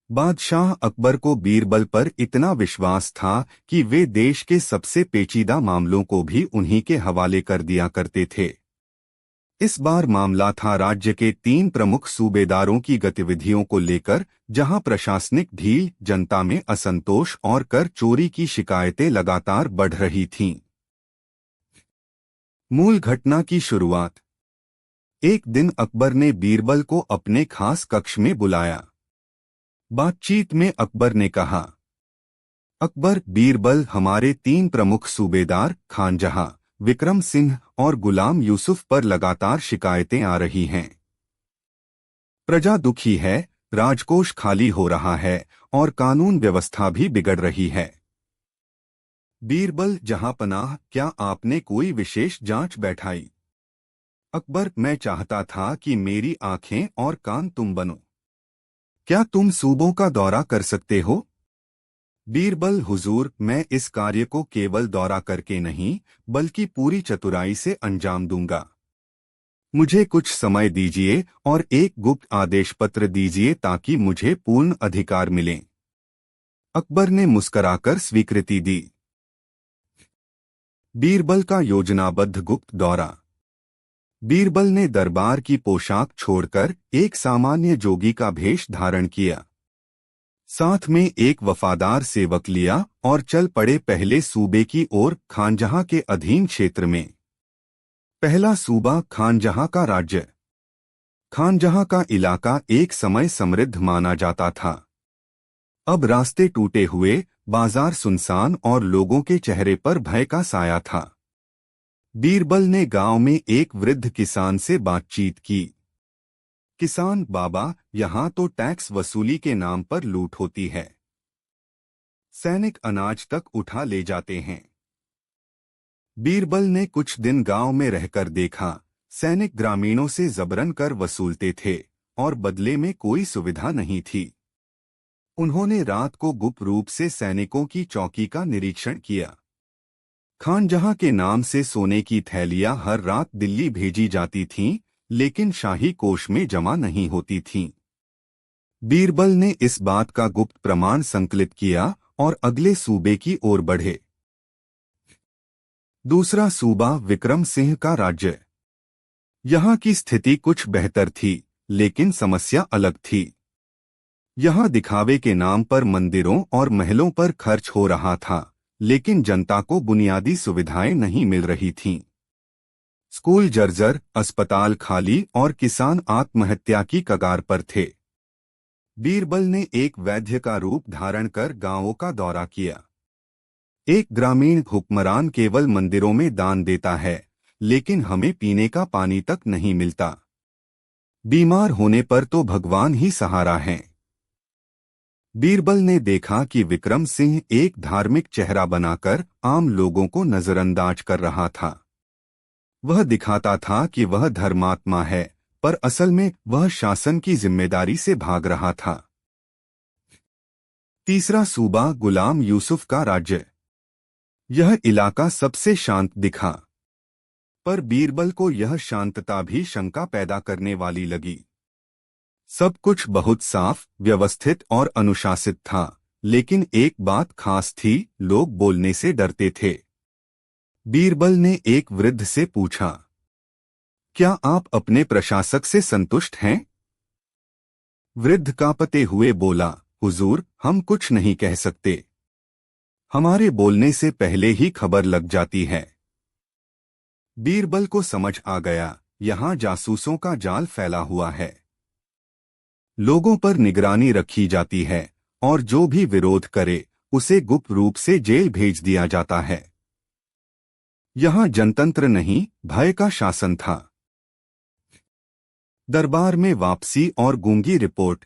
बादशाह अकबर को बीरबल पर इतना विश्वास था कि वे देश के सबसे पेचीदा मामलों को भी उन्हीं के हवाले कर दिया करते थे। इस बार मामला था राज्य के 3 प्रमुख सूबेदारों की गतिविधियों को लेकर, जहां प्रशासनिक ढील, जनता में असंतोष और कर चोरी की शिकायतें लगातार बढ़ रही थीं। मूल घटना की शुरुआत। एक दिन अकबर ने बीरबल को अपने खास कक्ष में बुलाया। बातचीत में अकबर ने कहा, अकबर, बीरबल, हमारे 3 प्रमुख सूबेदार खानजहां, विक्रम सिंह और गुलाम यूसुफ पर लगातार शिकायतें आ रही हैं। प्रजा दुखी है, राजकोष खाली हो रहा है और कानून व्यवस्था भी बिगड़ रही है। बीरबल, जहांपनाह, क्या आपने कोई विशेष जांच बैठाई? अकबर, मैं चाहता था कि मेरी आंखें और कान तुम बनो। क्या तुम सूबों का दौरा कर सकते हो? बीरबल, हुजूर, मैं इस कार्य को केवल दौरा करके नहीं, बल्कि पूरी चतुराई से अंजाम दूंगा। मुझे कुछ समय दीजिए और एक गुप्त आदेश पत्र दीजिए ताकि मुझे पूर्ण अधिकार मिलें। अकबर ने मुस्कराकर स्वीकृति दी। बीरबल का योजनाबद्ध गुप्त दौरा। बीरबल ने दरबार की पोशाक छोड़कर एक सामान्य जोगी का भेष धारण किया। साथ में एक वफादार सेवक लिया और चल पड़े पहले सूबे की ओर, खानजहां के अधीन क्षेत्र में। पहला सूबा, खानजहां का राज्य। खानजहां का इलाका एक समय समृद्ध माना जाता था। अब रास्ते टूटे हुए, बाजार सुनसान और लोगों के चेहरे पर भय का साया था। बीरबल ने गांव में एक वृद्ध किसान से बातचीत की। किसान बाबा, यहाँ तो टैक्स वसूली के नाम पर लूट होती है। सैनिक अनाज तक उठा ले जाते हैं। बीरबल ने कुछ दिन गांव में रहकर देखा, सैनिक ग्रामीणों से जबरन कर वसूलते थे और बदले में कोई सुविधा नहीं थी। उन्होंने रात को गुप्त रूप से सैनिकों की चौकी का निरीक्षण किया। खानजहां के नाम से सोने की थैलियां हर रात दिल्ली भेजी जाती थीं, लेकिन शाही कोष में जमा नहीं होती थीं। बीरबल ने इस बात का गुप्त प्रमाण संकलित किया और अगले सूबे की ओर बढ़े। दूसरा सूबा विक्रम सिंह का राज्य। यहाँ की स्थिति कुछ बेहतर थी, लेकिन समस्या अलग थी। यहाँ दिखावे के नाम पर मंदिरों और महलों पर खर्च हो रहा था, लेकिन जनता को बुनियादी सुविधाएं नहीं मिल रही थीं। स्कूल जर्जर, अस्पताल खाली और किसान आत्महत्या की कगार पर थे। बीरबल ने एक वैद्य का रूप धारण कर गांवों का दौरा किया। एक ग्रामीण हुक्मरान केवल मंदिरों में दान देता है, लेकिन हमें पीने का पानी तक नहीं मिलता। बीमार होने पर तो भगवान ही सहारा है। बीरबल ने देखा कि विक्रम सिंह एक धार्मिक चेहरा बनाकर आम लोगों को नजरअंदाज कर रहा था। वह दिखाता था कि वह धर्मात्मा है, पर असल में वह शासन की जिम्मेदारी से भाग रहा था। तीसरा सूबा गुलाम यूसुफ का राज्य। यह इलाका सबसे शांत दिखा, पर बीरबल को यह शांतता भी शंका पैदा करने वाली लगी। सब कुछ बहुत साफ, व्यवस्थित और अनुशासित था, लेकिन एक बात खास थी, लोग बोलने से डरते थे। बीरबल ने एक वृद्ध से पूछा, क्या आप अपने प्रशासक से संतुष्ट हैं? वृद्ध कांपते हुए बोला, हुजूर, हम कुछ नहीं कह सकते। हमारे बोलने से पहले ही खबर लग जाती है। बीरबल को समझ आ गया, यहाँ जासूसों का जाल फैला हुआ है। लोगों पर निगरानी रखी जाती है और जो भी विरोध करे उसे गुप्त रूप से जेल भेज दिया जाता है। यहाँ जनतंत्र नहीं, भय का शासन था। दरबार में वापसी और गूंगी रिपोर्ट।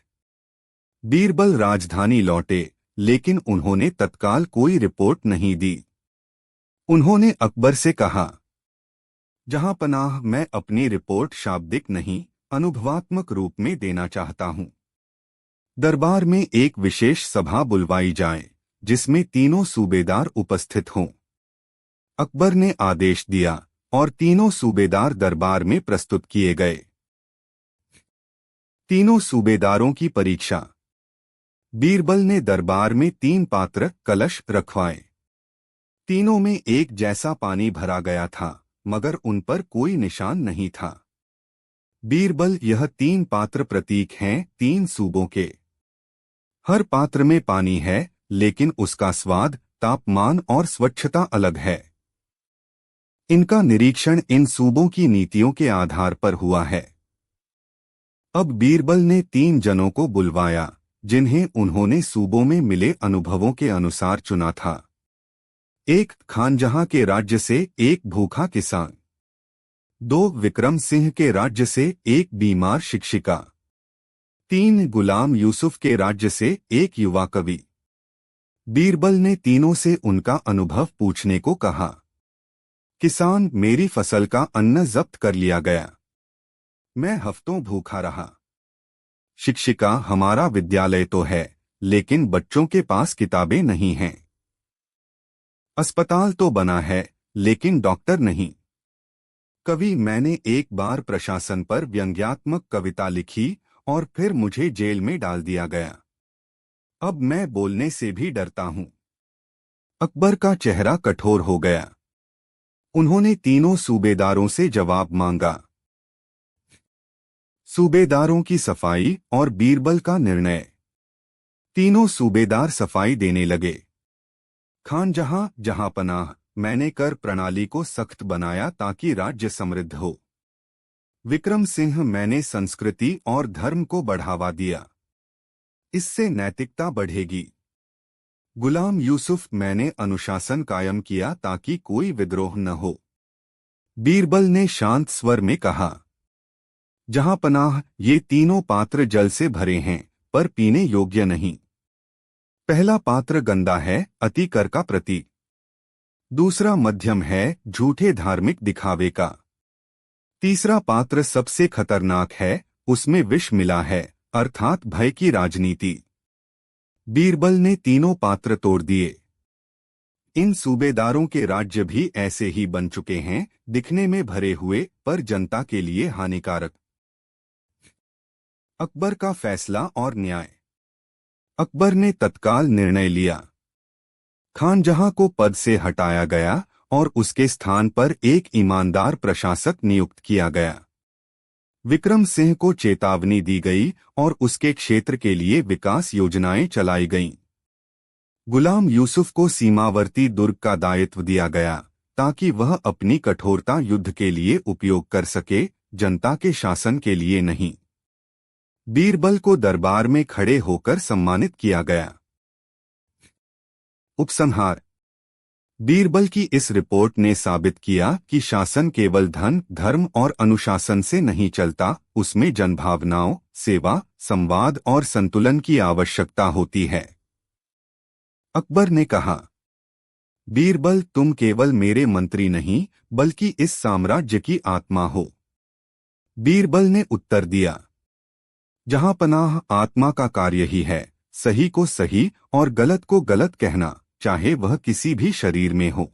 बीरबल राजधानी लौटे, लेकिन उन्होंने तत्काल कोई रिपोर्ट नहीं दी। उन्होंने अकबर से कहा, जहां पनाह, मैं अपनी रिपोर्ट शाब्दिक नहीं, अनुभवात्मक रूप में देना चाहता हूं। दरबार में एक विशेष सभा बुलवाई जाए, जिसमें तीनों सूबेदार उपस्थित हों। अकबर ने आदेश दिया और तीनों सूबेदार दरबार में प्रस्तुत किए गए। तीनों सूबेदारों की परीक्षा। बीरबल ने दरबार में 3 पात्र कलश रखवाए। तीनों में एक जैसा पानी भरा गया था, मगर उन पर कोई निशान नहीं था। बीरबल, यह 3 पात्र प्रतीक हैं 3 सूबों के। हर पात्र में पानी है, लेकिन उसका स्वाद, तापमान और स्वच्छता अलग है। इनका निरीक्षण इन सूबों की नीतियों के आधार पर हुआ है। अब बीरबल ने 3 जनों को बुलवाया, जिन्हें उन्होंने सूबों में मिले अनुभवों के अनुसार चुना था। एक खानजहां के राज्य से एक भूखा किसान, 2 विक्रम सिंह के राज्य से एक बीमार शिक्षिका, 3 गुलाम यूसुफ के राज्य से एक युवा कवि। बीरबल ने तीनों से उनका अनुभव पूछने को कहा। किसान, मेरी फसल का अन्न जब्त कर लिया गया। मैं हफ्तों भूखा रहा। शिक्षिका, हमारा विद्यालय तो है, लेकिन बच्चों के पास किताबें नहीं हैं। अस्पताल तो बना है, लेकिन डॉक्टर नहीं। कवि, मैंने एक बार प्रशासन पर व्यंग्यात्मक कविता लिखी और फिर मुझे जेल में डाल दिया गया। अब मैं बोलने से भी डरता हूं। अकबर का चेहरा कठोर हो गया। उन्होंने तीनों सूबेदारों से जवाब मांगा। सूबेदारों की सफाई और बीरबल का निर्णय। तीनों सूबेदार सफाई देने लगे। खानजहां जहां पनाह, मैंने कर प्रणाली को सख्त बनाया ताकि राज्य समृद्ध हो। विक्रम सिंह, मैंने संस्कृति और धर्म को बढ़ावा दिया। इससे नैतिकता बढ़ेगी। गुलाम यूसुफ, मैंने अनुशासन कायम किया ताकि कोई विद्रोह न हो। बीरबल ने शांत स्वर में कहा, जहां पनाह, ये तीनों पात्र जल से भरे हैं पर पीने योग्य नहीं। पहला पात्र गंदा है, अति कर का प्रतीक। दूसरा मध्यम है, झूठे धार्मिक दिखावे का। तीसरा पात्र सबसे खतरनाक है, उसमें विष मिला है, अर्थात भय की राजनीति। बीरबल ने तीनों पात्र तोड़ दिए। इन सूबेदारों के राज्य भी ऐसे ही बन चुके हैं, दिखने में भरे हुए पर जनता के लिए हानिकारक। अकबर का फैसला और न्याय। अकबर ने तत्काल निर्णय लिया। खानजहां को पद से हटाया गया और उसके स्थान पर एक ईमानदार प्रशासक नियुक्त किया गया। विक्रम सिंह को चेतावनी दी गई और उसके क्षेत्र के लिए विकास योजनाएं चलाई गईं। गुलाम यूसुफ को सीमावर्ती दुर्ग का दायित्व दिया गया ताकि वह अपनी कठोरता युद्ध के लिए उपयोग कर सके, जनता के शासन के लिए नहीं। बीरबल को दरबार में खड़े होकर सम्मानित किया गया। उपसंहार। बीरबल की इस रिपोर्ट ने साबित किया कि शासन केवल धन, धर्म और अनुशासन से नहीं चलता, उसमें जनभावनाओं, सेवा, संवाद और संतुलन की आवश्यकता होती है। अकबर ने कहा, बीरबल, तुम केवल मेरे मंत्री नहीं बल्कि इस साम्राज्य की आत्मा हो। बीरबल ने उत्तर दिया, जहां पनाह, आत्मा का कार्य ही है सही को सही और गलत को गलत कहना, चाहे वह किसी भी शरीर में हो।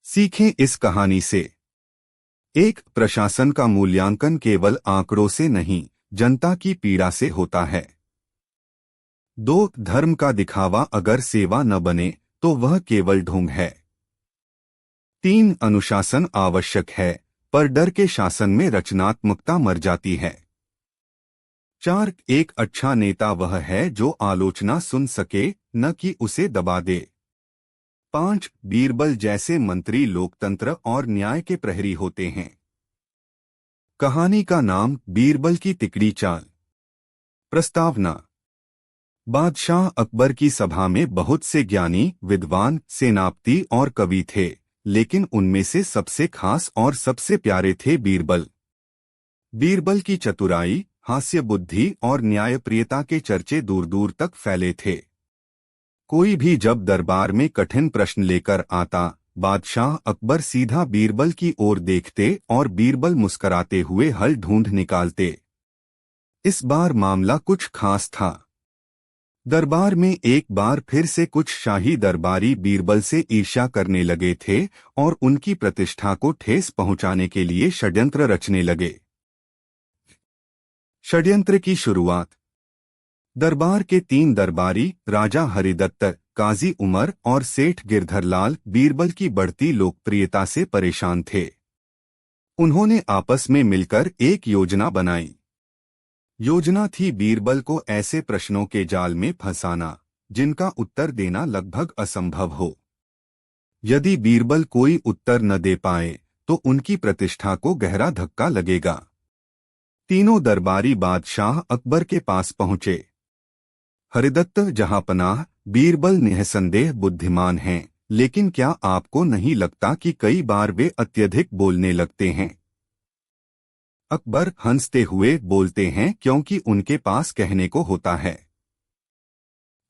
सीखें इस कहानी से। 1. प्रशासन का मूल्यांकन केवल आंकड़ों से नहीं, जनता की पीड़ा से होता है। 2. धर्म का दिखावा अगर सेवा न बने तो वह केवल ढोंग है। 3. अनुशासन आवश्यक है पर डर के शासन में रचनात्मकता मर जाती है। 4. एक अच्छा नेता वह है जो आलोचना सुन सके, न कि उसे दबा दे। 5. बीरबल जैसे मंत्री लोकतंत्र और न्याय के प्रहरी होते हैं। कहानी का नाम, बीरबल की तिकड़ी चाल। प्रस्तावना। बादशाह अकबर की सभा में बहुत से ज्ञानी, विद्वान, सेनापति और कवि थे, लेकिन उनमें से सबसे खास और सबसे प्यारे थे बीरबल। बीरबल की चतुराई, हास्य बुद्धि और न्यायप्रियता के चर्चे दूर दूर तक फैले थे। कोई भी जब दरबार में कठिन प्रश्न लेकर आता, बादशाह अकबर सीधा बीरबल की ओर देखते और बीरबल मुस्कराते हुए हल ढूंढ निकालते। इस बार मामला कुछ खास था। दरबार में एक बार फिर से कुछ शाही दरबारी बीरबल से ईर्ष्या करने लगे थे और उनकी प्रतिष्ठा को ठेस पहुंचाने के लिए षड्यंत्र रचने लगे। षड्यंत्र की शुरुआत। दरबार के 3 दरबारी, राजा हरिदत्त, काजी उमर और सेठ गिरधरलाल, बीरबल की बढ़ती लोकप्रियता से परेशान थे। उन्होंने आपस में मिलकर एक योजना बनाई। योजना थी बीरबल को ऐसे प्रश्नों के जाल में फंसाना जिनका उत्तर देना लगभग असंभव हो। यदि बीरबल कोई उत्तर न दे पाए तो उनकी प्रतिष्ठा को गहरा धक्का लगेगा। तीनों दरबारी बादशाह अकबर के पास पहुंचे। हरिदत्त, जहांपनाह, बीरबल निःसंदेह बुद्धिमान हैं, लेकिन क्या आपको नहीं लगता कि कई बार वे अत्यधिक बोलने लगते हैं? अकबर हंसते हुए बोलते हैं क्योंकि उनके पास कहने को होता है।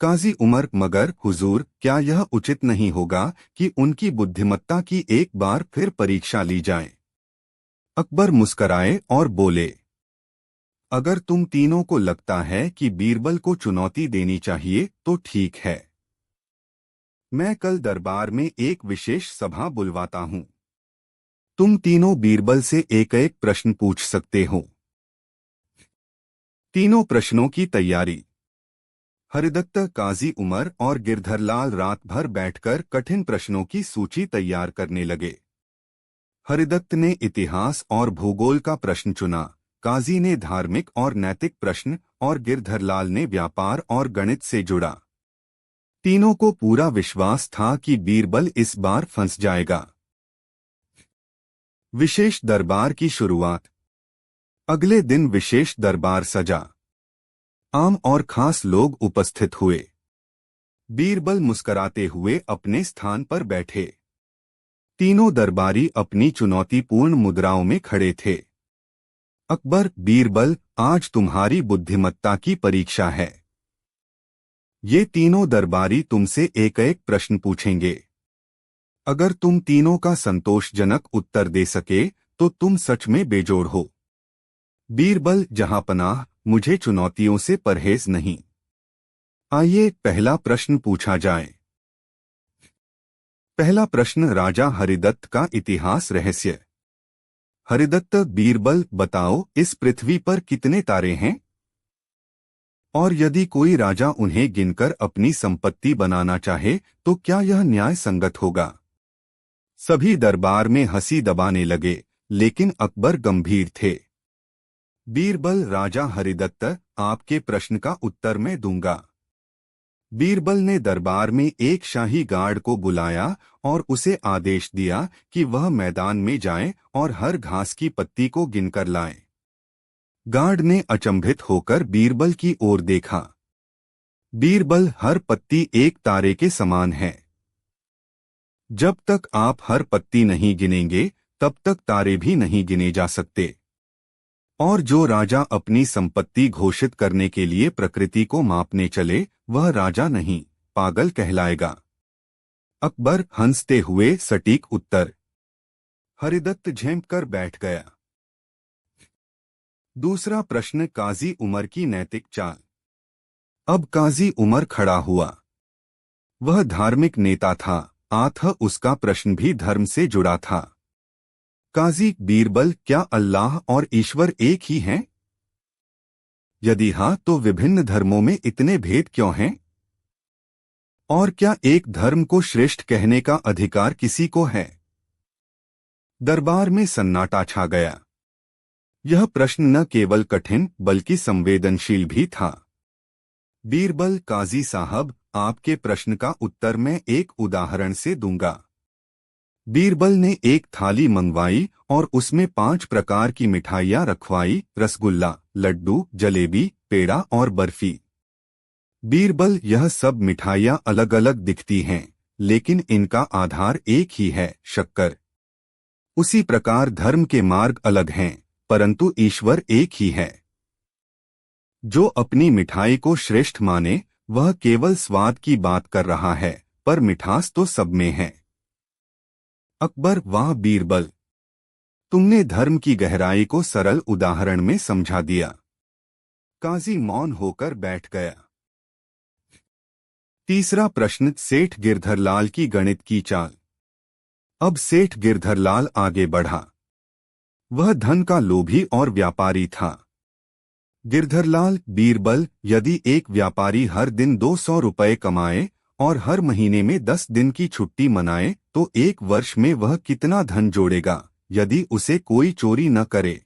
काजी उमर, मगर हुजूर, क्या यह उचित नहीं होगा कि उनकी बुद्धिमत्ता की एक बार फिर परीक्षा ली जाए? अकबर मुस्कराए और बोले, अगर तुम तीनों को लगता है कि बीरबल को चुनौती देनी चाहिए तो ठीक है। मैं कल दरबार में एक विशेष सभा बुलवाता हूं। तुम तीनों बीरबल से एक एक प्रश्न पूछ सकते हो। तीनों प्रश्नों की तैयारी। हरिदत्त, काजी उमर और गिरधरलाल रात भर बैठकर कठिन प्रश्नों की सूची तैयार करने लगे। हरिदत्त ने इतिहास और भूगोल का प्रश्न चुना, काजी ने धार्मिक और नैतिक प्रश्न और गिरधरलाल ने व्यापार और गणित से जुड़ा। तीनों को पूरा विश्वास था कि बीरबल इस बार फंस जाएगा। विशेष दरबार की शुरुआत। अगले दिन विशेष दरबार सजा। आम और खास लोग उपस्थित हुए। बीरबल मुस्कराते हुए अपने स्थान पर बैठे। तीनों दरबारी अपनी चुनौतीपूर्ण मुद्राओं में खड़े थे। अकबर, बीरबल, आज तुम्हारी बुद्धिमत्ता की परीक्षा है। ये तीनों दरबारी तुमसे एक एक प्रश्न पूछेंगे। अगर तुम तीनों का संतोषजनक उत्तर दे सके तो तुम सच में बेजोड़ हो। बीरबल, जहांपनाह, मुझे चुनौतियों से परहेज नहीं। आइए पहला प्रश्न पूछा जाए। पहला प्रश्न, राजा हरिदत्त का इतिहास रहस्य। हरिदत्त, बीरबल, बताओ, इस पृथ्वी पर कितने तारे हैं? और यदि कोई राजा उन्हें गिनकर अपनी संपत्ति बनाना चाहे तो क्या यह न्याय संगत होगा? सभी दरबार में हंसी दबाने लगे, लेकिन अकबर गंभीर थे। बीरबल, राजा हरिदत्त, आपके प्रश्न का उत्तर मैं दूंगा। बीरबल ने दरबार में एक शाही गार्ड को बुलाया और उसे आदेश दिया कि वह मैदान में जाए और हर घास की पत्ती को गिनकर लाए। गार्ड ने अचंभित होकर बीरबल की ओर देखा। बीरबल, हर पत्ती एक तारे के समान है। जब तक आप हर पत्ती नहीं गिनेंगे तब तक तारे भी नहीं गिने जा सकते। और जो राजा अपनी संपत्ति घोषित करने के लिए प्रकृति को मापने चले वह राजा नहीं, पागल कहलाएगा। अकबर, हंसते हुए सटीक उत्तर। हरिदत्त झेंप कर बैठ गया। दूसरा प्रश्न, काजी उमर की नैतिक चाल। अब काजी उमर खड़ा हुआ। वह धार्मिक नेता था, अतः उसका प्रश्न भी धर्म से जुड़ा था। काजी, बीरबल, क्या अल्लाह और ईश्वर एक ही हैं? यदि हाँ तो विभिन्न धर्मों में इतने भेद क्यों हैं? और क्या एक धर्म को श्रेष्ठ कहने का अधिकार किसी को है? दरबार में सन्नाटा छा गया। यह प्रश्न न केवल कठिन बल्कि संवेदनशील भी था। बीरबल, काजी साहब, आपके प्रश्न का उत्तर मैं एक उदाहरण से दूंगा। बीरबल ने एक थाली मंगवाई और उसमें 5 प्रकार की मिठाइयां रखवाई, रसगुल्ला, लड्डू, जलेबी, पेड़ा और बर्फी। बीरबल, यह सब मिठाइयां अलग अलग दिखती हैं, लेकिन इनका आधार एक ही है, शक्कर। उसी प्रकार धर्म के मार्ग अलग हैं, परंतु ईश्वर एक ही है। जो अपनी मिठाई को श्रेष्ठ माने वह केवल स्वाद की बात कर रहा है, पर मिठास तो सब में है। अकबर, वाह बीरबल, तुमने धर्म की गहराई को सरल उदाहरण में समझा दिया। काजी मौन होकर बैठ गया। तीसरा प्रश्न, सेठ गिरधरलाल की गणित की चाल। अब सेठ गिरधरलाल आगे बढ़ा। वह धन का लोभी और व्यापारी था। गिरधरलाल, बीरबल, यदि एक व्यापारी हर दिन 200 रुपए कमाए और हर महीने में 10 दिन की छुट्टी मनाए तो एक वर्ष में वह कितना धन जोड़ेगा यदि उसे कोई चोरी न करे?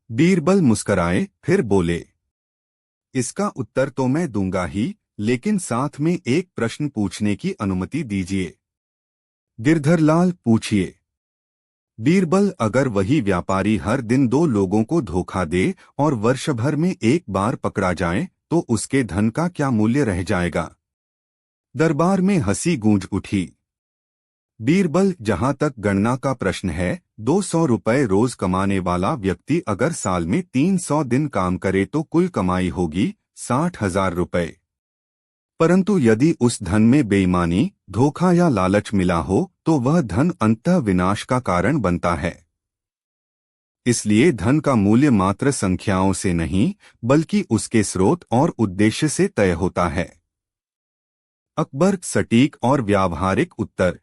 बीरबल मुस्कराए, फिर बोले, इसका उत्तर तो मैं दूंगा ही, लेकिन साथ में एक प्रश्न पूछने की अनुमति दीजिए। गिरधरलाल, पूछिए। बीरबल, अगर वही व्यापारी हर दिन 2 लोगों को धोखा दे और वर्ष भर में एक बार पकड़ा जाए तो उसके धन का क्या मूल्य रह जाएगा? दरबार में हंसी गूंज उठी। बीरबल, जहां तक गणना का प्रश्न है, 200 रुपए रोज कमाने वाला व्यक्ति अगर साल में 300 दिन काम करे तो कुल कमाई होगी 60,000 रुपए। परंतु यदि उस धन में बेईमानी, धोखा या लालच मिला हो तो वह धन अंततः विनाश का कारण बनता है। इसलिए धन का मूल्य मात्र संख्याओं से नहीं बल्कि उसके स्रोत और उद्देश्य से तय होता है। अकबर, सटीक और व्यावहारिक उत्तर।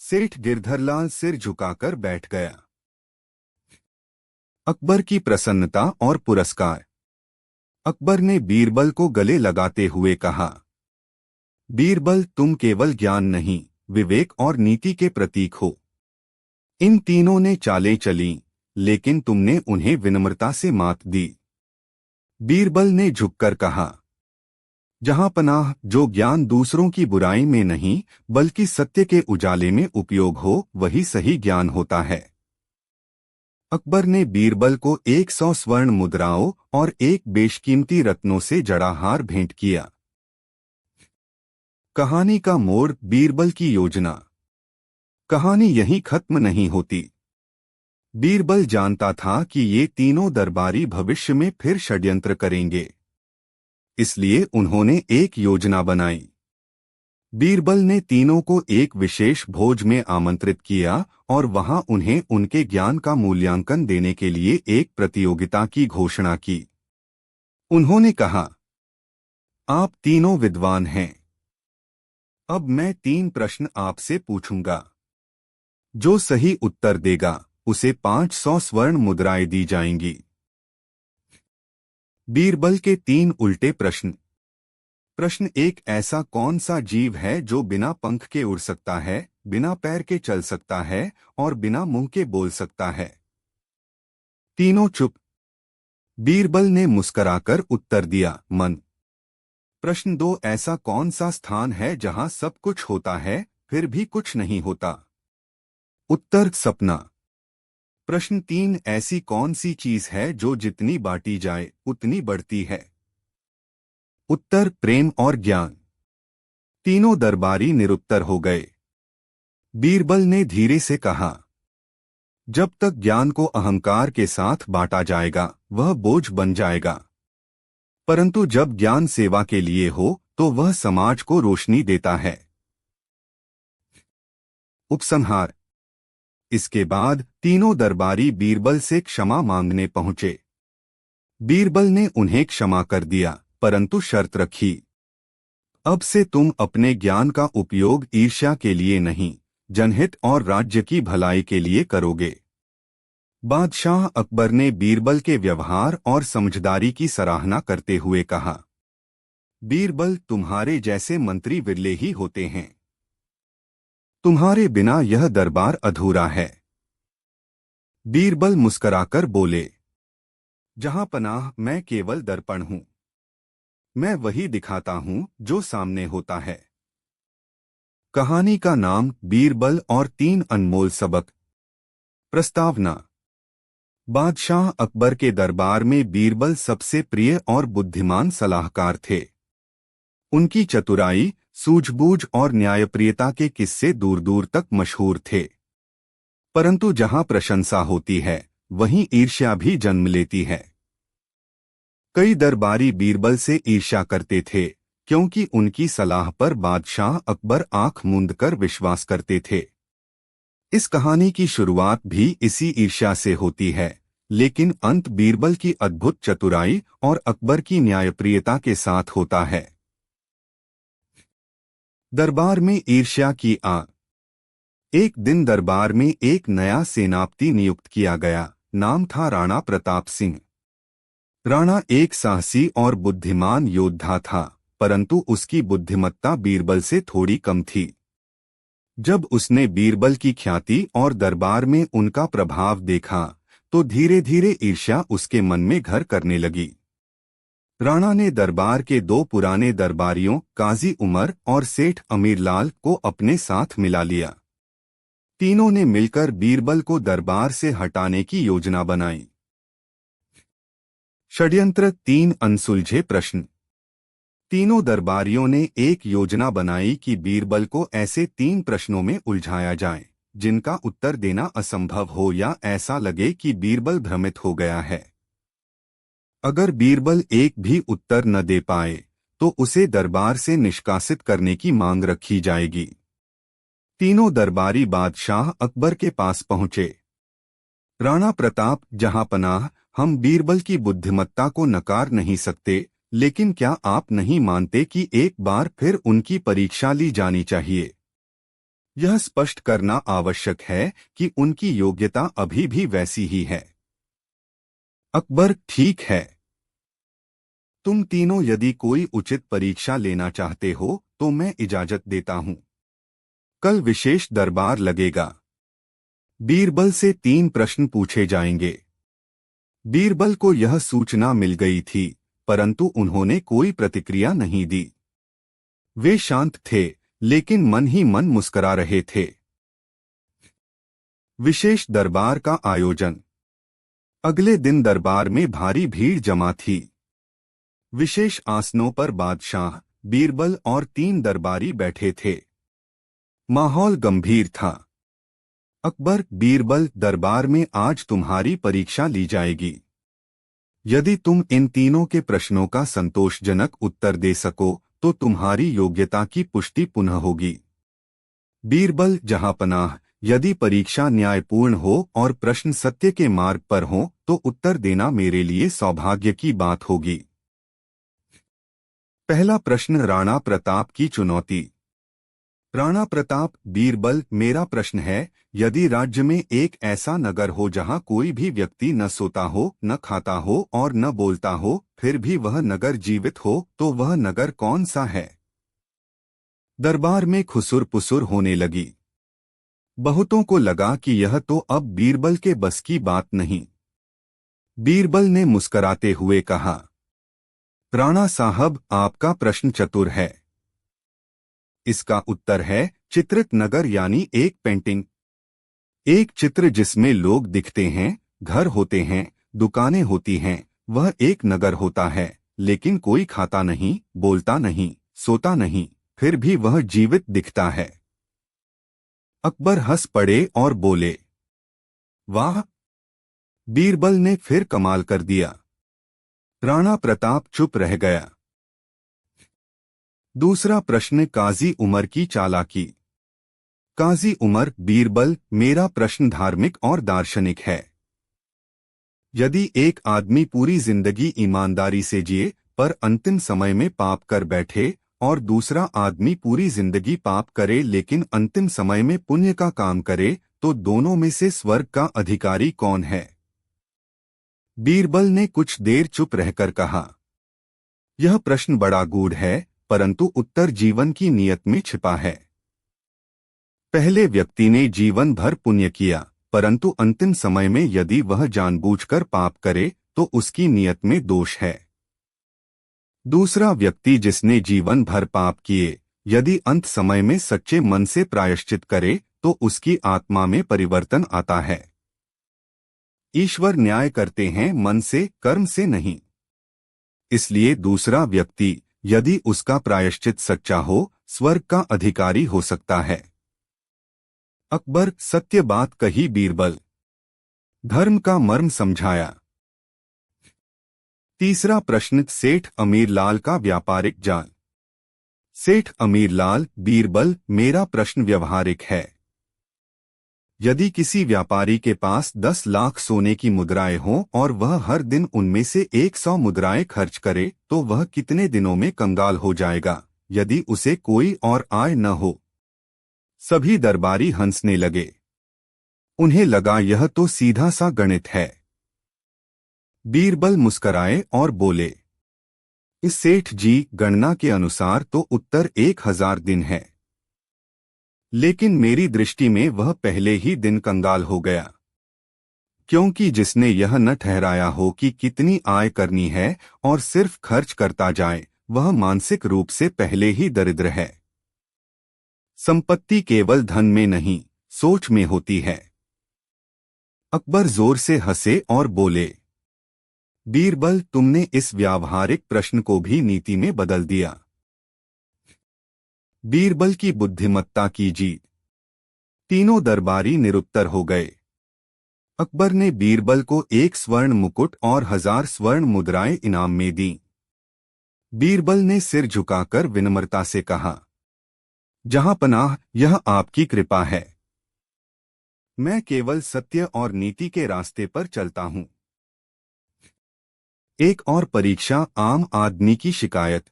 सेठ गिरधरलाल सिर झुकाकर बैठ गया। अकबर की प्रसन्नता और पुरस्कार। अकबर ने बीरबल को गले लगाते हुए कहा, बीरबल, तुम केवल ज्ञान नहीं, विवेक और नीति के प्रतीक हो। इन तीनों ने चालें चलीं, लेकिन तुमने उन्हें विनम्रता से मात दी। बीरबल ने झुककर कहा, जहां पनाह, जो ज्ञान दूसरों की बुराई में नहीं बल्कि सत्य के उजाले में उपयोग हो वही सही ज्ञान होता है। अकबर ने बीरबल को 100 स्वर्ण मुद्राओं और एक बेशकीमती रत्नों से जड़ा हार भेंट किया। कहानी का मोड़, बीरबल की योजना। कहानी यहीं खत्म नहीं होती। बीरबल जानता था कि ये तीनों दरबारी भविष्य में फिर षड्यंत्र करेंगे, इसलिए उन्होंने एक योजना बनाई। बीरबल ने तीनों को एक विशेष भोज में आमंत्रित किया और वहां उन्हें उनके ज्ञान का मूल्यांकन देने के लिए एक प्रतियोगिता की घोषणा की। उन्होंने कहा, आप तीनों विद्वान हैं। अब मैं 3 प्रश्न आपसे पूछूंगा। जो सही उत्तर देगा उसे 500 स्वर्ण मुद्राएं दी जाएंगी। बीरबल के 3 उल्टे प्रश्न। प्रश्न 1, ऐसा कौन सा जीव है जो बिना पंख के उड़ सकता है, बिना पैर के चल सकता है और बिना मुंह के बोल सकता है? तीनों चुप। बीरबल ने मुस्कराकर उत्तर दिया, मन। प्रश्न 2, ऐसा कौन सा स्थान है जहां सब कुछ होता है फिर भी कुछ नहीं होता? उत्तर, सपना। प्रश्न 3, ऐसी कौन सी चीज है जो जितनी बांटी जाए उतनी बढ़ती है? उत्तर, प्रेम और ज्ञान। तीनों दरबारी निरुत्तर हो गए। बीरबल ने धीरे से कहा, जब तक ज्ञान को अहंकार के साथ बांटा जाएगा वह बोझ बन जाएगा, परंतु जब ज्ञान सेवा के लिए हो तो वह समाज को रोशनी देता है। उपसंहार। इसके बाद तीनों दरबारी बीरबल से क्षमा मांगने पहुंचे। बीरबल ने उन्हें क्षमा कर दिया, परंतु शर्त रखी, अब से तुम अपने ज्ञान का उपयोग ईर्ष्या के लिए नहीं, जनहित और राज्य की भलाई के लिए करोगे। बादशाह अकबर ने बीरबल के व्यवहार और समझदारी की सराहना करते हुए कहा, बीरबल, तुम्हारे जैसे मंत्री विरले ही होते हैं। तुम्हारे बिना यह दरबार अधूरा है। बीरबल मुस्कराकर बोले, जहां पनाह, मैं केवल दर्पण हूं। मैं वही दिखाता हूं जो सामने होता है। कहानी का नाम, बीरबल और 3 अनमोल सबक। प्रस्तावना। बादशाह अकबर के दरबार में बीरबल सबसे प्रिय और बुद्धिमान सलाहकार थे। उनकी चतुराई, सूझबूझ और न्यायप्रियता के किस्से दूर दूर तक मशहूर थे। परंतु जहां प्रशंसा होती है वहीं ईर्ष्या भी जन्म लेती है। कई दरबारी बीरबल से ईर्ष्या करते थे क्योंकि उनकी सलाह पर बादशाह अकबर आंख मूंद कर विश्वास करते थे। इस कहानी की शुरुआत भी इसी ईर्ष्या से होती है, लेकिन अंत बीरबल की अद्भुत चतुराई और अकबर की न्यायप्रियता के साथ होता है। दरबार में ईर्ष्या की आग। एक दिन दरबार में एक नया सेनापति नियुक्त किया गया। नाम था राणा प्रताप सिंह। राणा एक साहसी और बुद्धिमान योद्धा था, परंतु उसकी बुद्धिमत्ता बीरबल से थोड़ी कम थी। जब उसने बीरबल की ख्याति और दरबार में उनका प्रभाव देखा तो धीरे धीरे ईर्ष्या उसके मन में घर करने लगी। राणा ने दरबार के 2 पुराने दरबारियों काजी उमर और सेठ अमीरलाल को अपने साथ मिला लिया। तीनों ने मिलकर बीरबल को दरबार से हटाने की योजना बनाई। षड्यंत्र 3 अनसुलझे प्रश्न। तीनों दरबारियों ने एक योजना बनाई कि बीरबल को ऐसे 3 प्रश्नों में उलझाया जाए जिनका उत्तर देना असंभव हो या ऐसा लगे कि बीरबल भ्रमित हो गया है। अगर बीरबल एक भी उत्तर न दे पाए तो उसे दरबार से निष्कासित करने की मांग रखी जाएगी। तीनों दरबारी बादशाह अकबर के पास पहुंचे। राणा प्रताप, जहां पनाह, हम बीरबल की बुद्धिमत्ता को नकार नहीं सकते, लेकिन क्या आप नहीं मानते कि एक बार फिर उनकी परीक्षा ली जानी चाहिए? यह स्पष्ट करना आवश्यक है कि उनकी योग्यता अभी भी वैसी ही है। अकबर, ठीक है। तुम तीनों यदि कोई उचित परीक्षा लेना चाहते हो तो मैं इजाजत देता हूं। कल विशेष दरबार लगेगा। बीरबल से 3 प्रश्न पूछे जाएंगे। बीरबल को यह सूचना मिल गई थी, परंतु उन्होंने कोई प्रतिक्रिया नहीं दी। वे शांत थे, लेकिन मन ही मन मुस्करा रहे थे। विशेष दरबार का आयोजन। अगले दिन दरबार में भारी भीड़ जमा थी। विशेष आसनों पर बादशाह, बीरबल और 3 दरबारी बैठे थे। माहौल गंभीर था। अकबर, बीरबल, दरबार में आज तुम्हारी परीक्षा ली जाएगी। यदि तुम इन तीनों के प्रश्नों का संतोषजनक उत्तर दे सको तो तुम्हारी योग्यता की पुष्टि पुनः होगी। बीरबल, जहांपनाह, यदि परीक्षा न्यायपूर्ण हो और प्रश्न सत्य के मार्ग पर हो तो उत्तर देना मेरे लिए सौभाग्य की बात होगी। पहला प्रश्न, राणा प्रताप की चुनौती। राणा प्रताप, बीरबल, मेरा प्रश्न है, यदि राज्य में एक ऐसा नगर हो जहां कोई भी व्यक्ति न सोता हो, न खाता हो और न बोलता हो, फिर भी वह नगर जीवित हो, तो वह नगर कौन सा है? दरबार में खुसुर पुसुर होने लगी। बहुतों को लगा कि यह तो अब बीरबल के बस की बात नहीं। बीरबल ने मुस्कराते हुए कहा, राणा साहब, आपका प्रश्न चतुर है। इसका उत्तर है चित्रित नगर, यानी एक पेंटिंग। एक चित्र जिसमें लोग दिखते हैं, घर होते हैं, दुकानें होती हैं, वह एक नगर होता है। लेकिन कोई खाता नहीं, बोलता नहीं, सोता नहीं, फिर भी वह जीवित दिखता है। अकबर हंस पड़े और बोले, वाह! बीरबल ने फिर कमाल कर दिया। राणा प्रताप चुप रह गया। दूसरा प्रश्न, काजी उमर की चालाकी। काजी उमर, बीरबल, मेरा प्रश्न धार्मिक और दार्शनिक है। यदि एक आदमी पूरी जिंदगी ईमानदारी से जिए पर अंतिम समय में पाप कर बैठे और दूसरा आदमी पूरी जिंदगी पाप करे लेकिन अंतिम समय में पुण्य का काम करे, तो दोनों में से स्वर्ग का अधिकारी कौन है? बीरबल ने कुछ देर चुप रहकर कहा, यह प्रश्न बड़ा गूढ़ है, परंतु उत्तर जीवन की नियत में छिपा है। पहले व्यक्ति ने जीवन भर पुण्य किया, परंतु अंतिम समय में यदि वह जानबूझकर पाप करे तो उसकी नियत में दोष है। दूसरा व्यक्ति जिसने जीवन भर पाप किए, यदि अंत समय में सच्चे मन से प्रायश्चित करे तो उसकी आत्मा में परिवर्तन आता है। ईश्वर न्याय करते हैं मन से, कर्म से नहीं। इसलिए दूसरा व्यक्ति, यदि उसका प्रायश्चित सच्चा हो, स्वर्ग का अधिकारी हो सकता है। अकबर, सत्य बात कही बीरबल। धर्म का मर्म समझाया। तीसरा प्रश्न, सेठ अमीरलाल का व्यापारिक जाल। सेठ अमीरलाल, बीरबल, मेरा प्रश्न व्यवहारिक है। यदि किसी व्यापारी के पास 10 लाख सोने की मुद्राएं हों और वह हर दिन उनमें से 100 मुद्राएं खर्च करे तो वह कितने दिनों में कंगाल हो जाएगा, यदि उसे कोई और आय न हो? सभी दरबारी हंसने लगे। उन्हें लगा यह तो सीधा सा गणित है। बीरबल मुस्कराए और बोले, इस सेठ जी, गणना के अनुसार तो उत्तर 1000 दिन है, लेकिन मेरी दृष्टि में वह पहले ही दिन कंगाल हो गया, क्योंकि जिसने यह न ठहराया हो कि कितनी आय करनी है और सिर्फ खर्च करता जाए, वह मानसिक रूप से पहले ही दरिद्र है। संपत्ति केवल धन में नहीं, सोच में होती है। अकबर जोर से हंसे और बोले, बीरबल, तुमने इस व्यावहारिक प्रश्न को भी नीति में बदल दिया। बीरबल की बुद्धिमत्ता की जीत। तीनों दरबारी निरुत्तर हो गए। अकबर ने बीरबल को 1 स्वर्ण मुकुट और 1000 स्वर्ण मुद्राएं इनाम में दी। बीरबल ने सिर झुकाकर विनम्रता से कहा, जहांपनाह, यह आपकी कृपा है। मैं केवल सत्य और नीति के रास्ते पर चलता हूं। एक और परीक्षा, आम आदमी की शिकायत।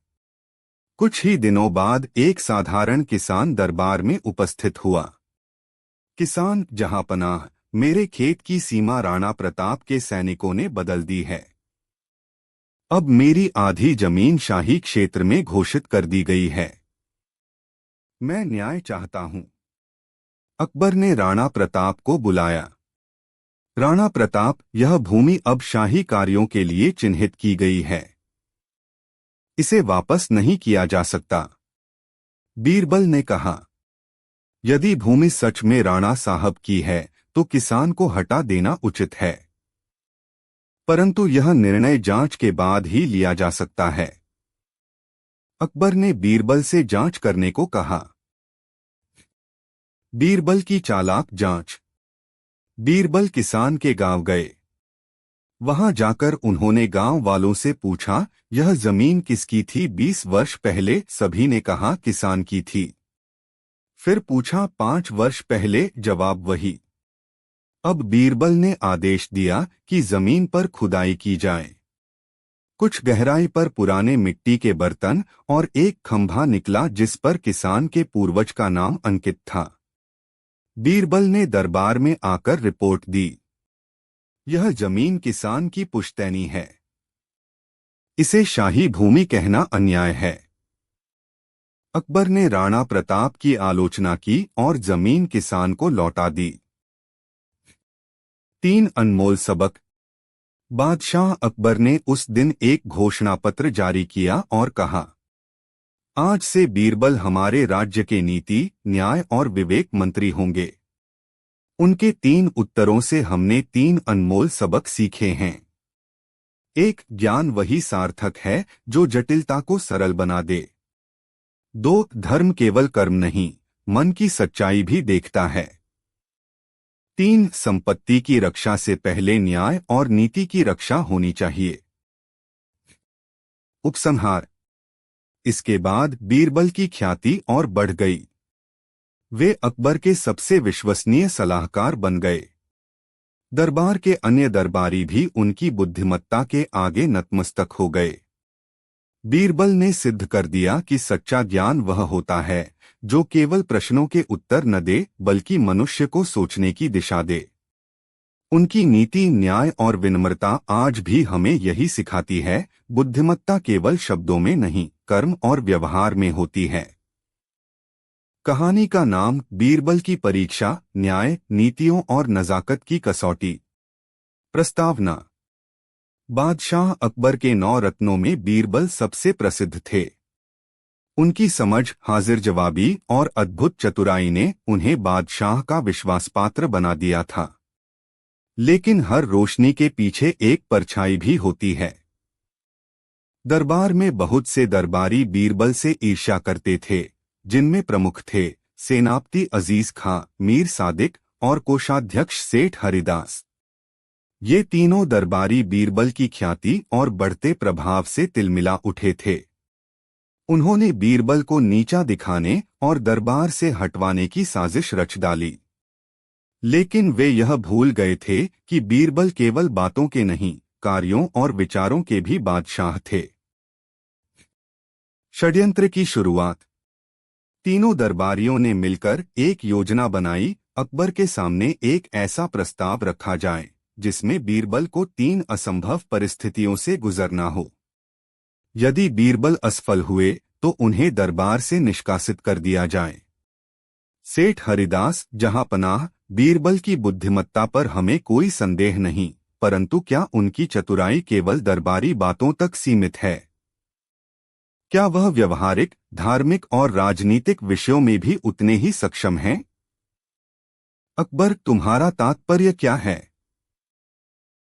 कुछ ही दिनों बाद एक साधारण किसान दरबार में उपस्थित हुआ। किसान, जहांपनाह, मेरे खेत की सीमा राणा प्रताप के सैनिकों ने बदल दी है। अब मेरी आधी जमीन शाही क्षेत्र में घोषित कर दी गई है। मैं न्याय चाहता हूं। अकबर ने राणा प्रताप को बुलाया। राणा प्रताप, यह भूमि अब शाही कार्यों के लिए चिन्हित की गई है। इसे वापस नहीं किया जा सकता। बीरबल ने कहा, यदि भूमि सच में राणा साहब की है तो किसान को हटा देना उचित है, परंतु यह निर्णय जांच के बाद ही लिया जा सकता है। अकबर ने बीरबल से जांच करने को कहा। बीरबल की चालाक जांच। बीरबल किसान के गांव गए। वहां जाकर उन्होंने गांव वालों से पूछा, यह जमीन किसकी थी 20 वर्ष पहले? सभी ने कहा किसान की थी। फिर पूछा 5 वर्ष पहले? जवाब वही। अब बीरबल ने आदेश दिया कि जमीन पर खुदाई की जाए। कुछ गहराई पर पुराने मिट्टी के बर्तन और एक खंभा निकला जिस पर किसान के पूर्वज का नाम अंकित था। बीरबल ने दरबार में आकर रिपोर्ट दी, यह जमीन किसान की पुश्तैनी है। इसे शाही भूमि कहना अन्याय है। अकबर ने राणा प्रताप की आलोचना की और जमीन किसान को लौटा दी। 3 अनमोल सबक। बादशाह अकबर ने उस दिन एक घोषणा पत्र जारी किया और कहा, आज से बीरबल हमारे राज्य के नीति, न्याय और विवेक मंत्री होंगे। उनके 3 उत्तरों से हमने 3 अनमोल सबक सीखे हैं। 1. ज्ञान वही सार्थक है जो जटिलता को सरल बना दे। 2. धर्म केवल कर्म नहीं, मन की सच्चाई भी देखता है। 3. संपत्ति की रक्षा से पहले न्याय और नीति की रक्षा होनी चाहिए। उपसंहार। इसके बाद बीरबल की ख्याति और बढ़ गई। वे अकबर के सबसे विश्वसनीय सलाहकार बन गए। दरबार के अन्य दरबारी भी उनकी बुद्धिमत्ता के आगे नतमस्तक हो गए। बीरबल ने सिद्ध कर दिया कि सच्चा ज्ञान वह होता है जो केवल प्रश्नों के उत्तर न दे बल्कि मनुष्य को सोचने की दिशा दे। उनकी नीति, न्याय और विनम्रता आज भी हमें यही सिखाती है। बुद्धिमत्ता केवल शब्दों में नहीं, कर्म और व्यवहार में होती है। कहानी का नाम बीरबल की परीक्षा, न्याय, नीतियों और नजाकत की कसौटी। प्रस्तावना। बादशाह अकबर के 9 रत्नों में बीरबल सबसे प्रसिद्ध थे। उनकी समझ, हाजिर जवाबी और अद्भुत चतुराई ने उन्हें बादशाह का विश्वासपात्र बना दिया था। लेकिन हर रोशनी के पीछे एक परछाई भी होती है। दरबार में बहुत से दरबारी बीरबल से ईर्ष्या करते थे, जिनमें प्रमुख थे सेनापति अजीज खां, मीर सादिक और कोषाध्यक्ष सेठ हरिदास। ये तीनों दरबारी बीरबल की ख्याति और बढ़ते प्रभाव से तिलमिला उठे थे। उन्होंने बीरबल को नीचा दिखाने और दरबार से हटवाने की साजिश रच डाली। लेकिन वे यह भूल गए थे कि बीरबल केवल बातों के नहीं, कार्यों और विचारों के भी बादशाह थे। षड्यंत्र की शुरुआत। तीनों दरबारियों ने मिलकर एक योजना बनाई। अकबर के सामने एक ऐसा प्रस्ताव रखा जाए जिसमें बीरबल को 3 असंभव परिस्थितियों से गुजरना हो। यदि बीरबल असफल हुए तो उन्हें दरबार से निष्कासित कर दिया जाए। सेठ हरिदास, जहां पनाह, बीरबल की बुद्धिमत्ता पर हमें कोई संदेह नहीं, परंतु क्या उनकी चतुराई केवल दरबारी बातों तक सीमित है? क्या वह व्यवहारिक, धार्मिक और राजनीतिक विषयों में भी उतने ही सक्षम हैं? अकबर, तुम्हारा तात्पर्य क्या है?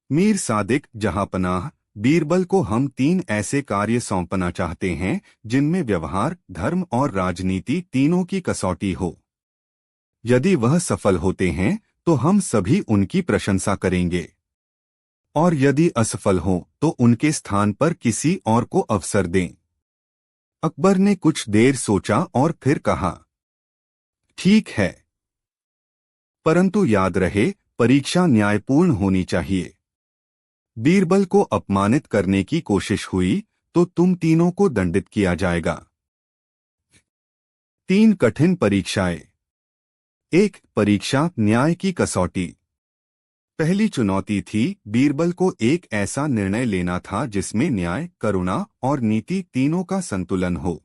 मीर सादिक, जहांपनाह, बीरबल को हम 3 ऐसे कार्य सौंपना चाहते हैं जिनमें व्यवहार, धर्म और राजनीति तीनों की कसौटी हो। यदि वह सफल होते हैं तो हम सभी उनकी प्रशंसा करेंगे, और यदि असफल हों तो उनके स्थान पर किसी और को अवसर दें। अकबर ने कुछ देर सोचा और फिर कहा, ठीक है, परंतु याद रहे, परीक्षा न्यायपूर्ण होनी चाहिए। बीरबल को अपमानित करने की कोशिश हुई तो तुम तीनों को दंडित किया जाएगा। 3 कठिन परीक्षाएं। 1. परीक्षा, न्याय की कसौटी। पहली चुनौती थी बीरबल को एक ऐसा निर्णय लेना था जिसमें न्याय, करुणा और नीति तीनों का संतुलन हो।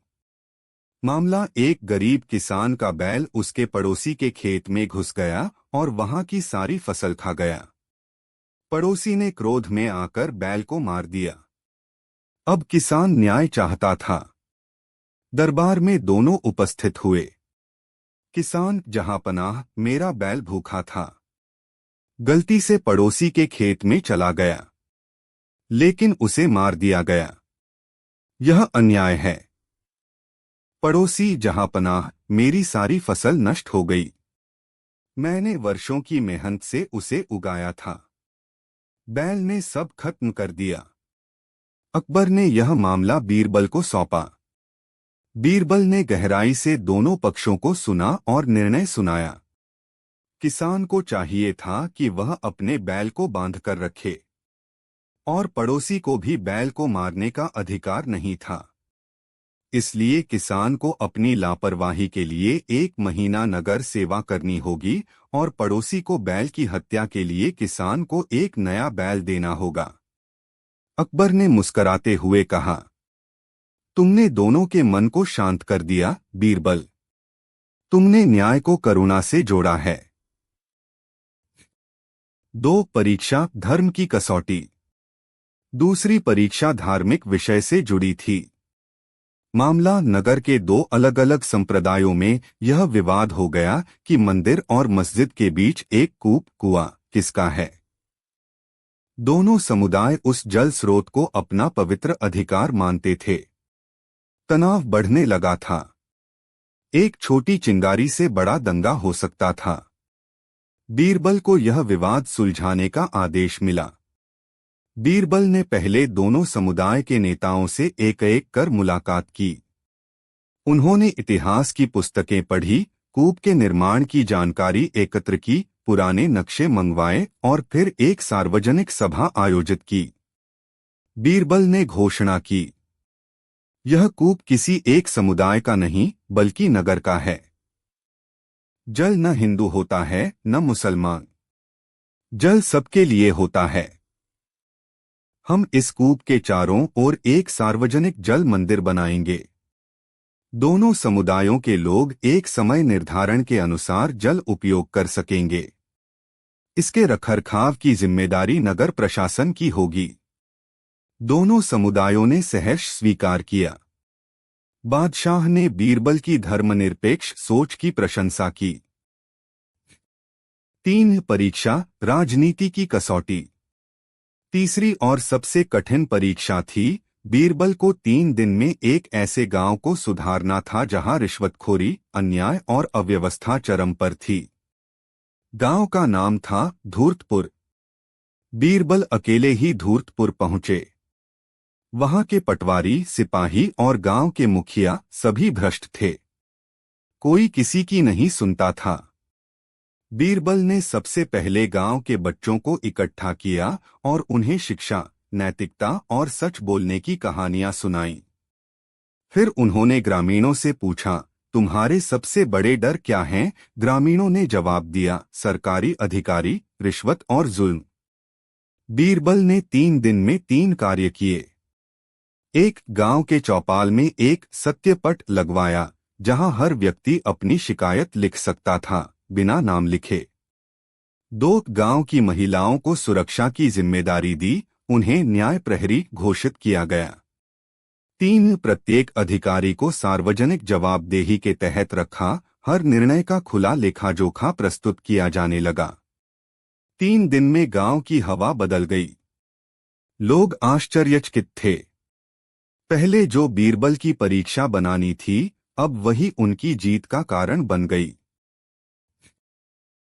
मामला, एक गरीब किसान का बैल उसके पड़ोसी के खेत में घुस गया और वहां की सारी फसल खा गया। पड़ोसी ने क्रोध में आकर बैल को मार दिया। अब किसान न्याय चाहता था। दरबार में दोनों उपस्थित हुए। किसान, जहांपनाह, मेरा बैल भूखा था, गलती से पड़ोसी के खेत में चला गया, लेकिन उसे मार दिया गया, यह अन्याय है। पड़ोसी, जहांपनाह, मेरी सारी फसल नष्ट हो गई, मैंने वर्षों की मेहनत से उसे उगाया था। बैल ने सब खत्म कर दिया। अकबर ने यह मामला बीरबल को सौंपा। बीरबल ने गहराई से दोनों पक्षों को सुना और निर्णय सुनाया। किसान को चाहिए था कि वह अपने बैल को बांधकर रखे और पड़ोसी को भी बैल को मारने का अधिकार नहीं था। इसलिए किसान को अपनी लापरवाही के लिए 1 महीना नगर सेवा करनी होगी और पड़ोसी को बैल की हत्या के लिए किसान को एक नया बैल देना होगा। अकबर ने मुस्कराते हुए कहा, तुमने दोनों के मन को शांत कर दिया, बीरबल। तुमने न्याय को करुणा से जोड़ा है। 2 परीक्षा धर्म की कसौटी। दूसरी परीक्षा धार्मिक विषय से जुड़ी थी। मामला नगर के 2 अलग अलग संप्रदायों में यह विवाद हो गया कि मंदिर और मस्जिद के बीच एक कुआं किसका है। दोनों समुदाय उस जल स्रोत को अपना पवित्र अधिकार मानते थे। तनाव बढ़ने लगा था। एक छोटी चिंगारी से बड़ा दंगा हो सकता था। बीरबल को यह विवाद सुलझाने का आदेश मिला। बीरबल ने पहले दोनों समुदाय के नेताओं से एक-एक कर मुलाकात की। उन्होंने इतिहास की पुस्तकें पढ़ी, कूप के निर्माण की जानकारी एकत्र की, पुराने नक्शे मंगवाए और फिर एक सार्वजनिक सभा आयोजित की। बीरबल ने घोषणा की, यह कूप किसी एक समुदाय का नहीं बल्कि नगर का है। जल न हिंदू होता है न मुसलमान। जल सबके लिए होता है। हम इस कूप के चारों ओर एक सार्वजनिक जल मंदिर बनाएंगे। दोनों समुदायों के लोग एक समय निर्धारण के अनुसार जल उपयोग कर सकेंगे। इसके रखरखाव की जिम्मेदारी नगर प्रशासन की होगी। दोनों समुदायों ने सहर्ष स्वीकार किया। बादशाह ने बीरबल की धर्मनिरपेक्ष सोच की प्रशंसा की। 3 परीक्षा राजनीति की कसौटी। तीसरी और सबसे कठिन परीक्षा थी। बीरबल को 3 दिन में एक ऐसे गांव को सुधारना था जहां रिश्वतखोरी, अन्याय और अव्यवस्था चरम पर थी। गांव का नाम था धूर्तपुर। बीरबल अकेले ही धूर्तपुर पहुंचे। वहां के पटवारी, सिपाही और गांव के मुखिया सभी भ्रष्ट थे। कोई किसी की नहीं सुनता था। बीरबल ने सबसे पहले गांव के बच्चों को इकट्ठा किया और उन्हें शिक्षा, नैतिकता और सच बोलने की कहानियां सुनाईं। फिर उन्होंने ग्रामीणों से पूछा, तुम्हारे सबसे बड़े डर क्या हैं? ग्रामीणों ने जवाब दिया, सरकारी अधिकारी, रिश्वत और जुल्म। बीरबल ने 3 दिन में 3 कार्य किए। एक, गांव के चौपाल में एक सत्यपट लगवाया जहां हर व्यक्ति अपनी शिकायत लिख सकता था, बिना नाम लिखे। 2, गांव की महिलाओं को सुरक्षा की जिम्मेदारी दी, उन्हें न्याय प्रहरी घोषित किया गया। 3, प्रत्येक अधिकारी को सार्वजनिक जवाबदेही के तहत रखा, हर निर्णय का खुला लेखा-जोखा प्रस्तुत किया जाने लगा। 3 दिन में गांव की हवा बदल गई। लोग आश्चर्यचकित थे। पहले जो बीरबल की परीक्षा बनानी थी, अब वही उनकी जीत का कारण बन गई।